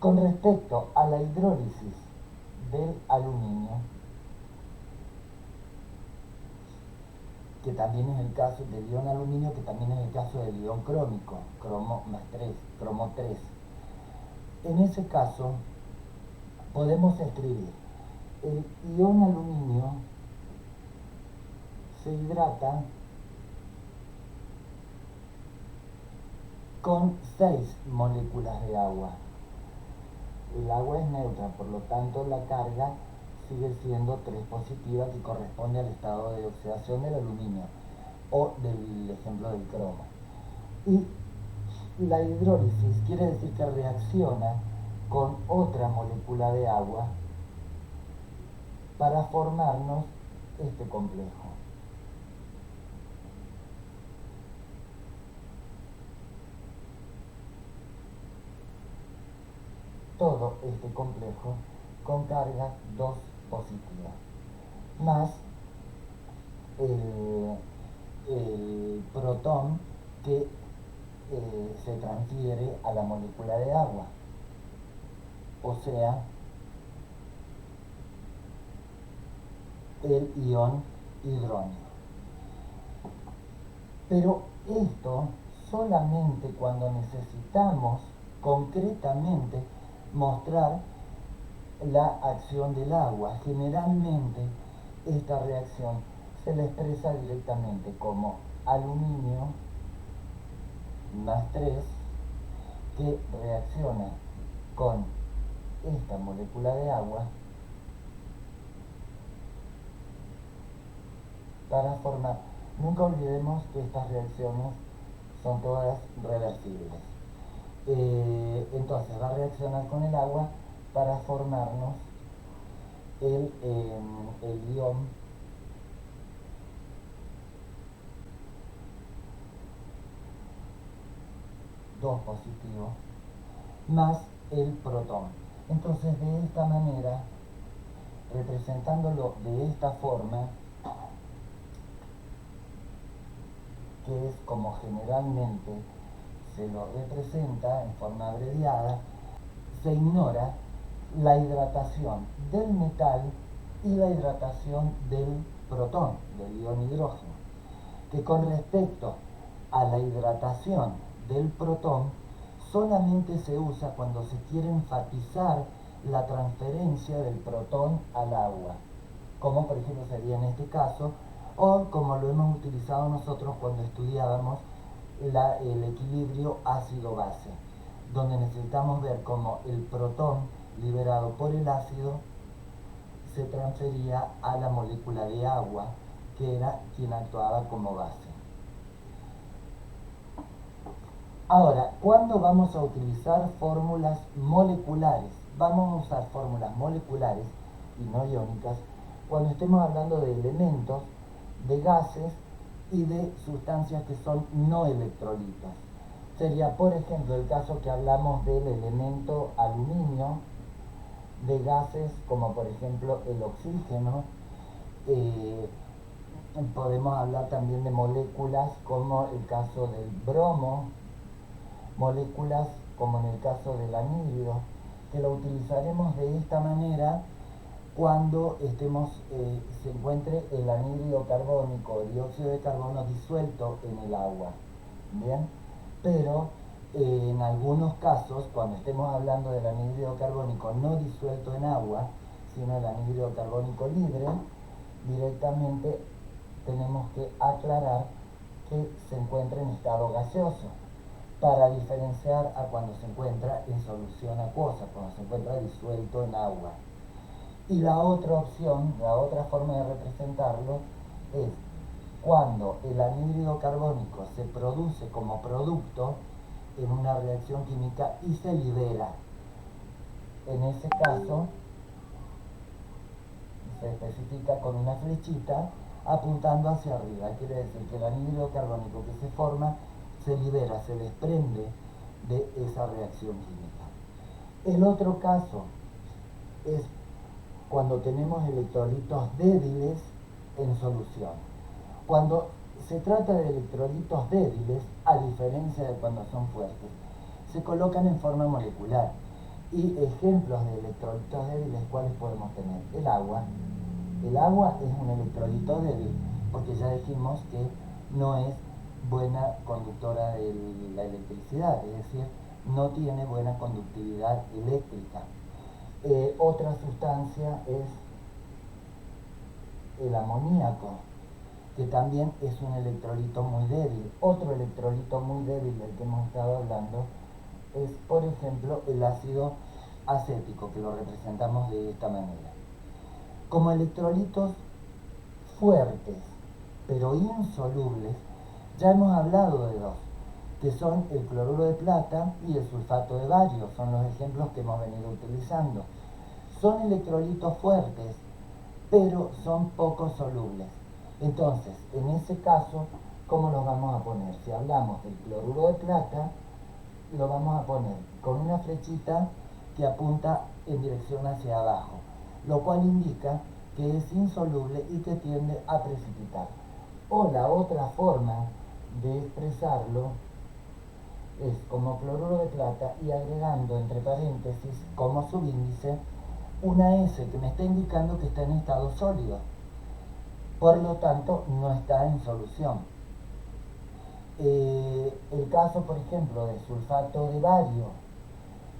Con respecto a la hidrólisis del aluminio, que también es el caso del ion aluminio, que también es el caso del ion crómico, cromo más 3, cromo 3. En ese caso, podemos escribir el ion aluminio se hidrata con 6 moléculas de agua. El agua es neutra, por lo tanto la carga sigue siendo 3 positiva, que corresponde al estado de oxidación del aluminio o del ejemplo del cromo. Y la hidrólisis quiere decir que reacciona con otra molécula de agua para formarnos este complejo. Todo este complejo con carga 2 positiva, más el protón que se transfiere a la molécula de agua, o sea, el ion hidrógeno. Pero esto solamente cuando necesitamos concretamente mostrar la acción del agua. Generalmente esta reacción se le expresa directamente como aluminio más 3 que reacciona con esta molécula de agua para formar. Nunca olvidemos que estas reacciones son todas reversibles. Entonces va a reaccionar con el agua para formarnos el ion dos positivo más el protón. Entonces de esta manera, representándolo de esta forma, que es como generalmente se lo representa en forma abreviada, se ignora la hidratación del metal y la hidratación del protón, del ion hidrógeno, que con respecto a la hidratación del protón solamente se usa cuando se quiere enfatizar la transferencia del protón al agua, como por ejemplo sería en este caso, o como lo hemos utilizado nosotros cuando estudiábamos el equilibrio ácido-base, donde necesitamos ver cómo el protón liberado por el ácido se transfería a la molécula de agua, que era quien actuaba como base. Ahora, ¿cuándo vamos a utilizar fórmulas moleculares? Vamos a usar fórmulas moleculares y no iónicas cuando estemos hablando de elementos, de gases y de sustancias que son no electrolitas. Sería, por ejemplo, el caso que hablamos del elemento aluminio, de gases como por ejemplo el oxígeno. Podemos hablar también de moléculas como el caso del bromo, moléculas como en el caso del anhídrido, que lo utilizaremos de esta manera cuando se encuentre el anhídrido carbónico o dióxido de carbono disuelto en el agua. Bien, pero en algunos casos, cuando estemos hablando del anhídrido carbónico no disuelto en agua, sino el anhídrido carbónico libre, directamente tenemos que aclarar que se encuentra en estado gaseoso, para diferenciar a cuando se encuentra en solución acuosa, cuando se encuentra disuelto en agua. Y la otra opción, la otra forma de representarlo es cuando el anhídrido carbónico se produce como producto en una reacción química y se libera. En ese caso se especifica con una flechita apuntando hacia arriba. Quiere decir que el anhídrido carbónico que se forma se libera, se desprende de esa reacción química. El otro caso es cuando tenemos electrolitos débiles en solución. Cuando se trata de electrolitos débiles, a diferencia de cuando son fuertes, se colocan en forma molecular. Y ejemplos de electrolitos débiles, ¿cuáles podemos tener? El agua. El agua es un electrolito débil, porque ya dijimos que no es buena conductora de la electricidad, es decir, no tiene buena conductividad eléctrica. Otra sustancia es el amoníaco, que también es un electrolito muy débil. Otro electrolito muy débil del que hemos estado hablando es, por ejemplo, el ácido acético, que lo representamos de esta manera. Como electrolitos fuertes, pero insolubles, ya hemos hablado de dos, que son el cloruro de plata y el sulfato de bario, son los ejemplos que hemos venido utilizando. Son electrolitos fuertes, pero son poco solubles. Entonces, en ese caso, ¿cómo los vamos a poner? Si hablamos del cloruro de plata, lo vamos a poner con una flechita que apunta en dirección hacia abajo, lo cual indica que es insoluble y que tiende a precipitar. O la otra forma de expresarlo es como cloruro de plata y agregando entre paréntesis como subíndice una S que me está indicando que está en estado sólido. Por lo tanto, no está en solución. El caso, por ejemplo, de sulfato de bario,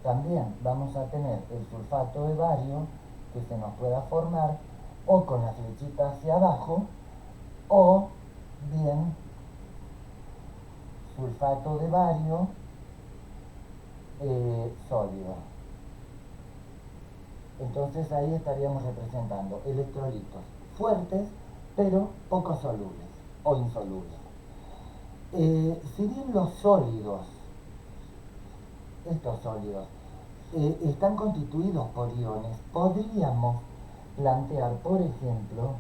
también vamos a tener el sulfato de bario que se nos pueda formar o con la flechita hacia abajo o bien sulfato de bario sólido. Entonces ahí estaríamos representando electrolitos fuertes pero poco solubles o insolubles. Si bien los sólidos, estos sólidos, están constituidos por iones, podríamos plantear, por ejemplo,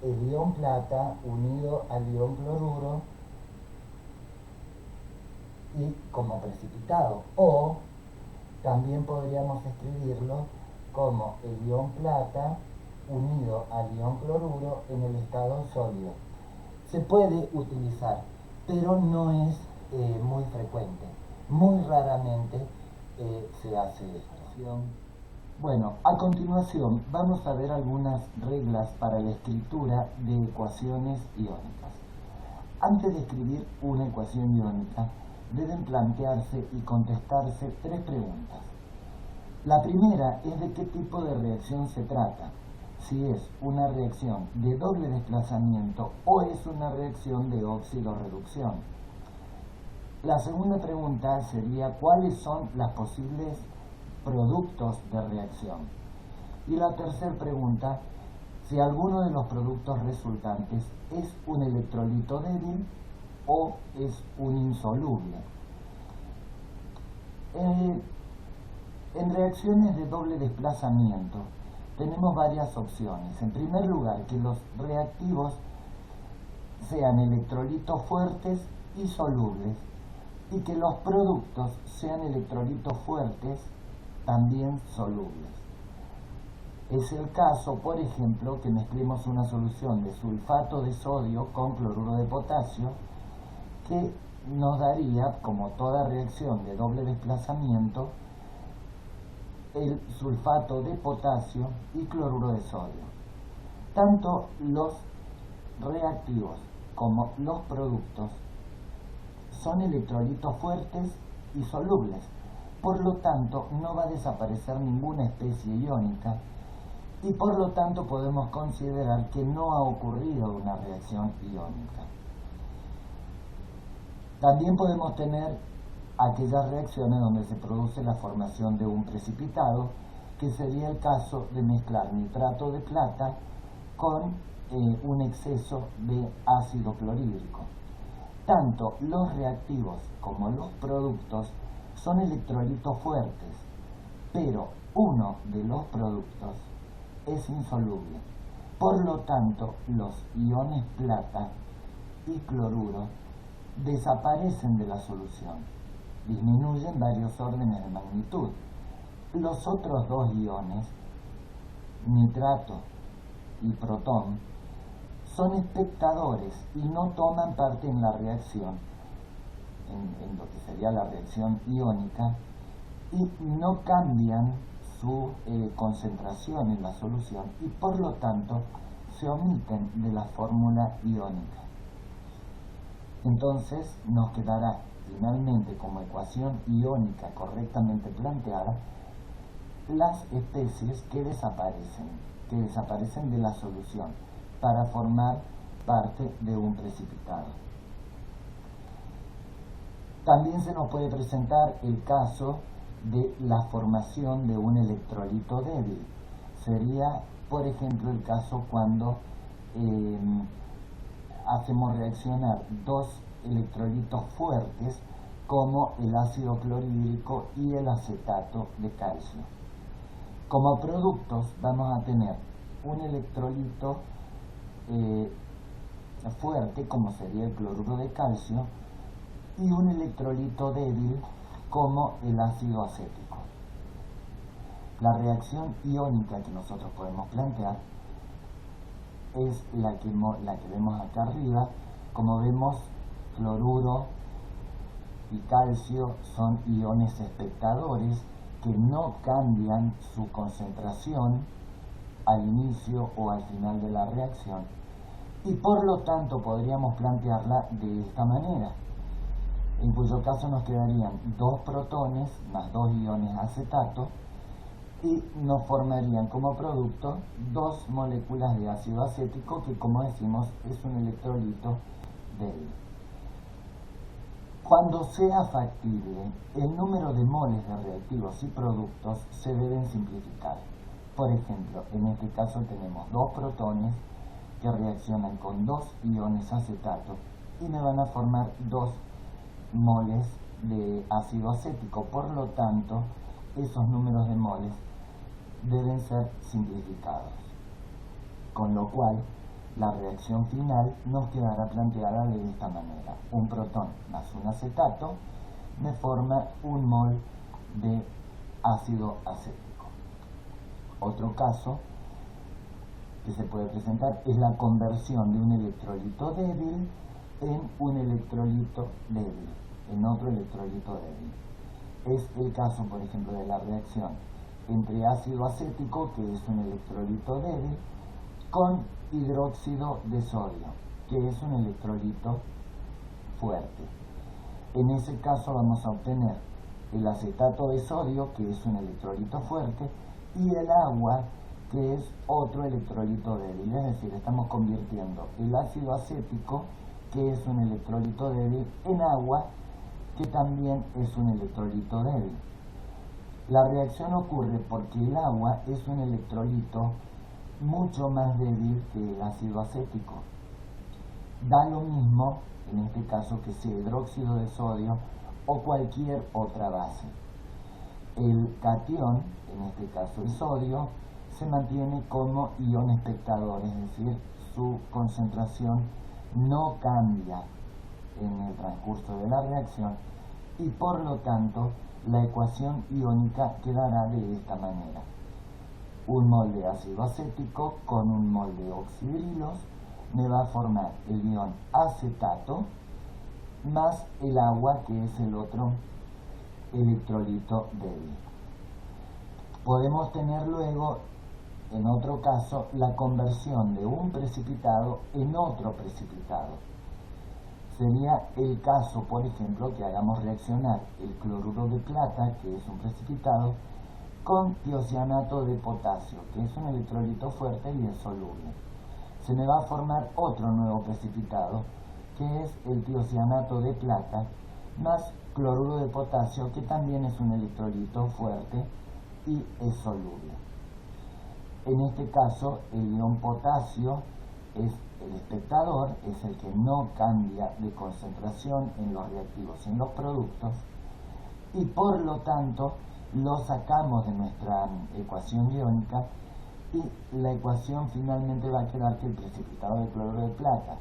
el ion plata unido al ion cloruro y como precipitado, o también podríamos escribirlo como el ion plata unido al ion cloruro en el estado sólido. Se puede utilizar, pero no es muy frecuente. Muy raramente se hace esto. Bueno, a continuación vamos a ver algunas reglas para la escritura de ecuaciones iónicas. Antes de escribir una ecuación iónica, deben plantearse y contestarse tres preguntas. La primera es de qué tipo de reacción se trata, si es una reacción de doble desplazamiento o es una reacción de óxido-reducción. La segunda pregunta sería cuáles son los posibles productos de reacción. Y la tercera pregunta, si alguno de los productos resultantes es un electrolito débil o es un insoluble. En reacciones de doble desplazamiento tenemos varias opciones. En primer lugar, que los reactivos sean electrolitos fuertes y solubles y que los productos sean electrolitos fuertes también solubles. Es el caso, por ejemplo, que mezclemos una solución de sulfato de sodio con cloruro de potasio, que nos daría, como toda reacción de doble desplazamiento, el sulfato de potasio y cloruro de sodio. Tanto los reactivos como los productos son electrolitos fuertes y solubles, por lo tanto no va a desaparecer ninguna especie iónica y por lo tanto podemos considerar que no ha ocurrido una reacción iónica. También podemos tener aquellas reacciones donde se produce la formación de un precipitado, que sería el caso de mezclar nitrato de plata con un exceso de ácido clorhídrico. Tanto los reactivos como los productos son electrolitos fuertes, pero uno de los productos es insoluble. Por lo tanto, los iones plata y cloruro desaparecen de la solución, disminuyen varios órdenes de magnitud. Los otros dos iones, nitrato y protón, son espectadores y no toman parte en la reacción, en lo que sería la reacción iónica, y no cambian su concentración en la solución y por lo tanto se omiten de la fórmula iónica. Entonces nos quedará finalmente como ecuación iónica correctamente planteada las especies que desaparecen de la solución para formar parte de un precipitado. También se nos puede presentar el caso de la formación de un electrolito débil. Sería por ejemplo, el caso cuando hacemos reaccionar dos electrolitos fuertes como el ácido clorhídrico y el acetato de calcio. Como productos vamos a tener un electrolito fuerte, como sería el cloruro de calcio, y un electrolito débil, como el ácido acético. La reacción iónica que nosotros podemos plantear es la que vemos acá arriba. Como vemos, cloruro y calcio son iones espectadores que no cambian su concentración al inicio o al final de la reacción, y por lo tanto podríamos plantearla de esta manera, en cuyo caso nos quedarían dos protones más dos iones acetato y nos formarían como producto dos moléculas de ácido acético, que, como decimos, es un electrolito débil. Cuando sea factible, el número de moles de reactivos y productos se deben simplificar. Por ejemplo, en este caso tenemos dos protones que reaccionan con dos iones acetato y me van a formar dos moles de ácido acético. Por lo tanto, esos números de moles deben ser simplificados, con lo cual la reacción final nos quedará planteada de esta manera: un protón más un acetato me forma un mol de ácido acético. Otro caso que se puede presentar es la conversión de un electrolito débil en un electrolito débil, en otro electrolito débil. Es el caso, por ejemplo, de la reacción entre ácido acético, que es un electrolito débil, con hidróxido de sodio, que es un electrolito fuerte. En ese caso vamos a obtener el acetato de sodio, que es un electrolito fuerte, y el agua, que es otro electrolito débil. Es decir, estamos convirtiendo el ácido acético, que es un electrolito débil, en agua, que también es un electrolito débil. La reacción ocurre porque el agua es un electrolito mucho más débil que el ácido acético. Da lo mismo, en este caso, que sea hidróxido de sodio o cualquier otra base. El catión, en este caso el sodio, se mantiene como ion espectador, es decir, su concentración no cambia en el transcurso de la reacción, y por lo tanto la ecuación iónica quedará de esta manera: un mol de ácido acético con un mol de oxidrilos me va a formar el ion acetato más el agua, que es el otro electrolito débil. Podemos tener luego, en otro caso, la conversión de un precipitado en otro precipitado. Sería el caso, por ejemplo, que hagamos reaccionar el cloruro de plata, que es un precipitado, con tiocianato de potasio, que es un electrolito fuerte y es soluble. Se me va a formar otro nuevo precipitado, que es el tiocianato de plata más cloruro de potasio, que también es un electrolito fuerte y es soluble. En este caso, el ion potasio es el espectador, es el que no cambia de concentración en los reactivos y en los productos, y por lo tanto lo sacamos de nuestra ecuación iónica, y la ecuación finalmente va a quedar que el precipitado de cloruro de plata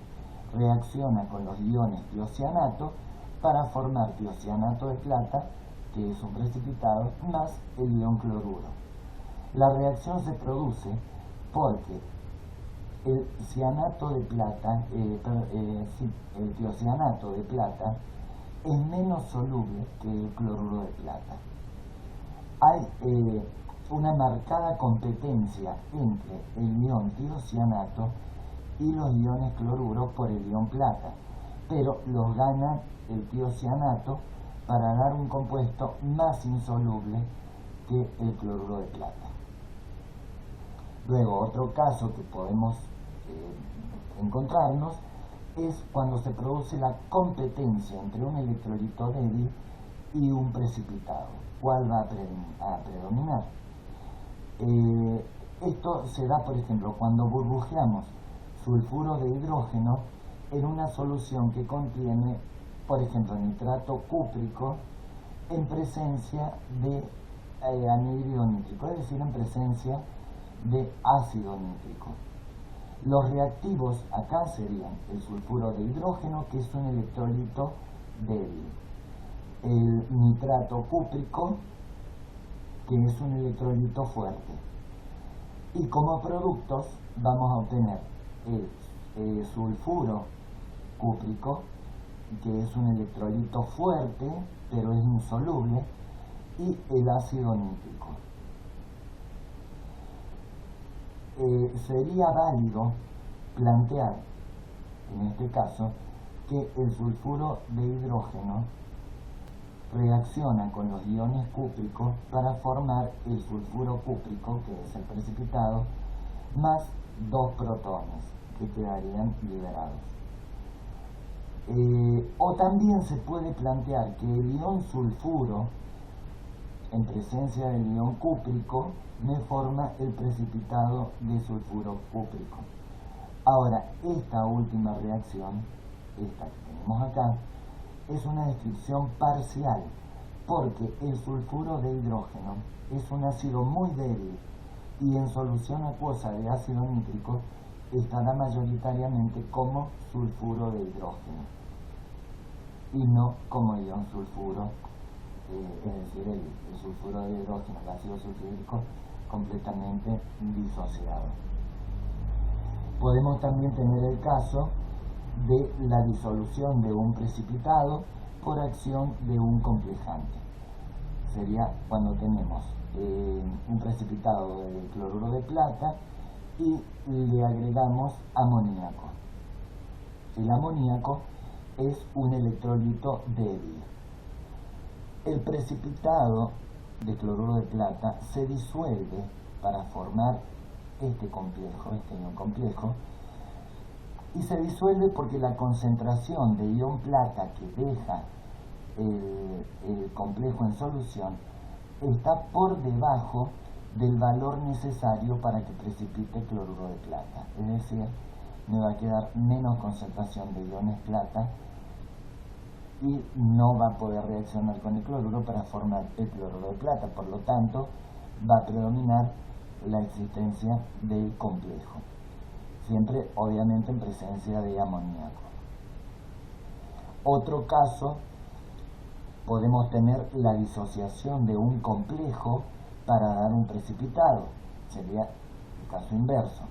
reacciona con los iones tiocianato para formar tiocianato de plata, que es un precipitado, más el ion cloruro. La reacción se produce porque el cianato de plata, el tiocianato de plata es menos soluble que el cloruro de plata. Hay una marcada competencia entre el ion tiocianato y los iones cloruro por el ion plata, pero los gana el tiocianato para dar un compuesto más insoluble que el cloruro de plata. Luego, otro caso que podemos encontrarnos es cuando se produce la competencia entre un electrolito débil y un precipitado. ¿Cuál va a predominar? Esto se da, por ejemplo, cuando burbujeamos sulfuro de hidrógeno en una solución que contiene, por ejemplo, nitrato cúprico en presencia de anhídrido nítrico, es decir, en presencia de ácido nítrico. Los reactivos acá serían el sulfuro de hidrógeno, que es un electrolito débil, el nitrato cúprico, que es un electrolito fuerte, y como productos vamos a obtener el sulfuro cúprico, que es un electrolito fuerte pero es insoluble, y el ácido nítrico. Sería válido plantear, en este caso, que el sulfuro de hidrógeno reacciona con los iones cúpricos para formar el sulfuro cúprico, que es el precipitado, más 2 protones que quedarían liberados. O también se puede plantear que el ion sulfuro, en presencia del ion cúprico, me forma el precipitado de sulfuro cúprico. Ahora, esta última reacción, esta que tenemos acá, es una descripción parcial, porque el sulfuro de hidrógeno es un ácido muy débil y en solución acuosa de ácido nítrico estará mayoritariamente como sulfuro de hidrógeno y no como ion sulfuro, es decir, el sulfuro de hidrógeno, el ácido sulfúrico, completamente disociado. Podemos también tener el caso de la disolución de un precipitado por acción de un complejante. Sería cuando tenemos un precipitado de cloruro de plata y le agregamos amoníaco. El amoníaco es un electrolito débil. El precipitado de cloruro de plata se disuelve para formar este ion complejo, y se disuelve porque la concentración de ion plata que deja el complejo en solución está por debajo del valor necesario para que precipite cloruro de plata, es decir, me va a quedar menos concentración de iones plata y no va a poder reaccionar con el cloruro para formar el cloruro de plata, por lo tanto va a predominar la existencia del complejo, siempre obviamente en presencia de amoníaco. Otro caso, podemos tener la disociación de un complejo para dar un precipitado, sería el caso inverso.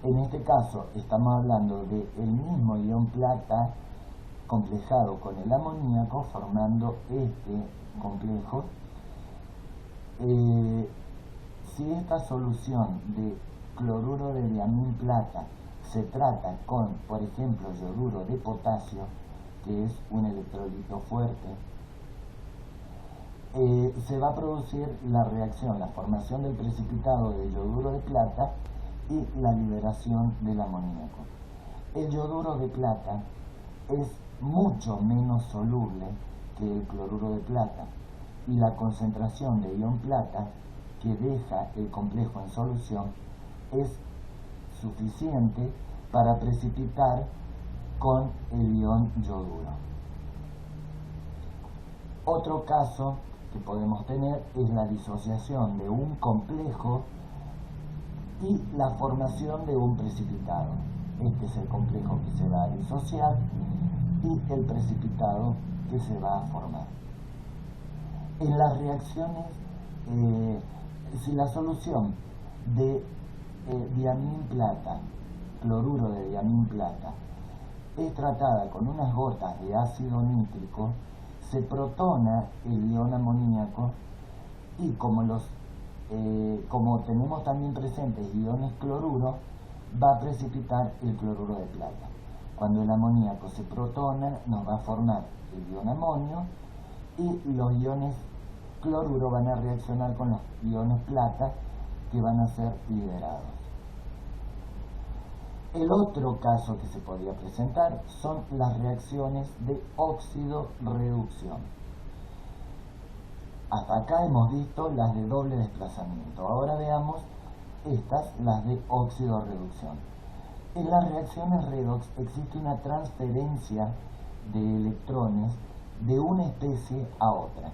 En este caso estamos hablando del mismo ion plata complejado con el amoníaco, formando este complejo. Si esta solución de cloruro de diamín plata se trata con, por ejemplo, yoduro de potasio, que es un electrolito fuerte, se va a producir la reacción, la formación del precipitado de yoduro de plata y la liberación del amoníaco. El yoduro de plata es mucho menos soluble que el cloruro de plata y la concentración de ion plata que deja el complejo en solución es suficiente para precipitar con el ion yoduro. Otro caso que podemos tener es la disociación de un complejo y la formación de un precipitado. Este es el complejo que se va a disociar y el precipitado que se va a formar. En las reacciones, si la solución de diamín plata, cloruro de diamín plata, es tratada con unas gotas de ácido nítrico, se protona el ion amoníaco y como tenemos también presentes iones cloruro, va a precipitar el cloruro de plata. Cuando el amoníaco se protona, nos va a formar el ion amonio y los iones cloruro van a reaccionar con los iones plata que van a ser liberados. El otro caso que se podría presentar son las reacciones de óxido-reducción. Hasta acá hemos visto las de doble desplazamiento. Ahora veamos estas las de óxido-reducción. En las reacciones redox existe una transferencia de electrones de una especie a otra.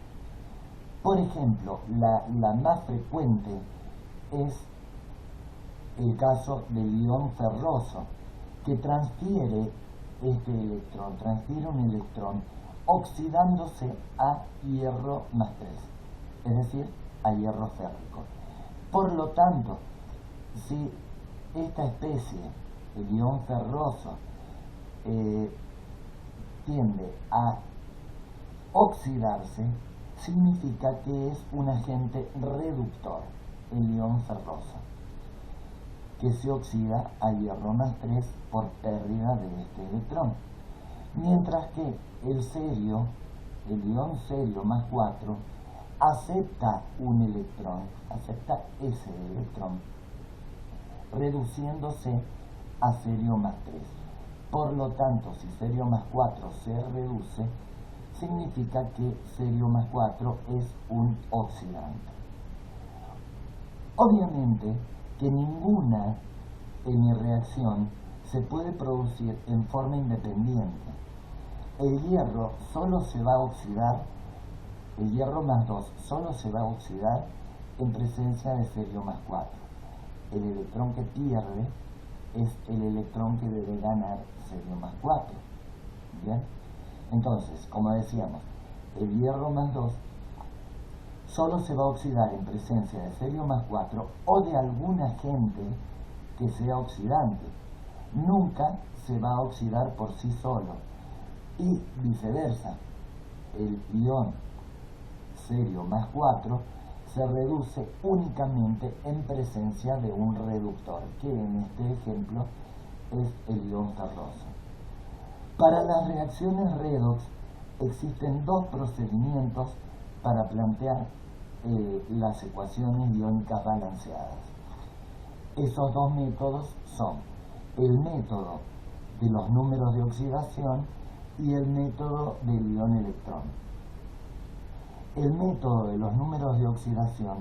Por ejemplo, la más frecuente es el caso del ion ferroso, que transfiere un electrón oxidándose a hierro más 3, es decir, a hierro férrico. Por lo tanto, si esta especie, el ion ferroso, tiende a oxidarse, significa que es un agente reductor, el ion ferroso, que se oxida a hierro más 3 por pérdida de este electrón. Mientras que el ion cerio más 4, acepta un electrón, acepta ese electrón, reduciéndose a cerio más 3. Por lo tanto, si cerio más 4 se reduce, significa que cerio más 4 es un oxidante. Obviamente que ninguna hemireacción se puede producir en forma independiente. El hierro solo se va a oxidar, el hierro más 2 solo se va a oxidar en presencia de cerio más 4. El electrón que pierde es el electrón que debe ganar cerio más 4. ¿Bien? Entonces, como decíamos, el hierro más 2 solo se va a oxidar en presencia de cerio más 4 o de algún agente que sea oxidante. Nunca se va a oxidar por sí solo. Y viceversa, el ion cerio más 4 se reduce únicamente en presencia de un reductor, que en este ejemplo es el ion ferroso. Para las reacciones redox existen dos procedimientos para plantear las ecuaciones iónicas balanceadas. Esos dos métodos son el método de los números de oxidación y el método del ion electrón. El método de los números de oxidación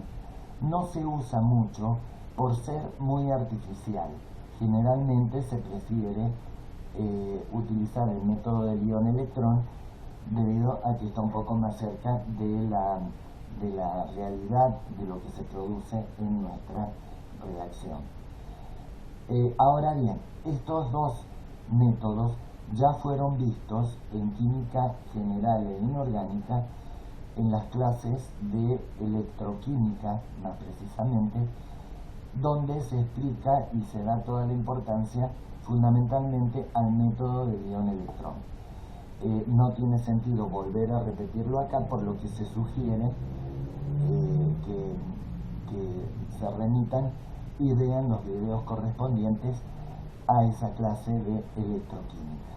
no se usa mucho por ser muy artificial. Generalmente se prefiere utilizar el método del ion electrón debido a que está un poco más cerca de la realidad de lo que se produce en nuestra reacción. Ahora bien, estos dos métodos ya fueron vistos en química general e inorgánica en las clases de electroquímica, más precisamente, donde se explica y se da toda la importancia fundamentalmente al método del ion electrón. No tiene sentido volver a repetirlo acá, por lo que se sugiere que se remitan y vean los videos correspondientes a esa clase de electroquímica.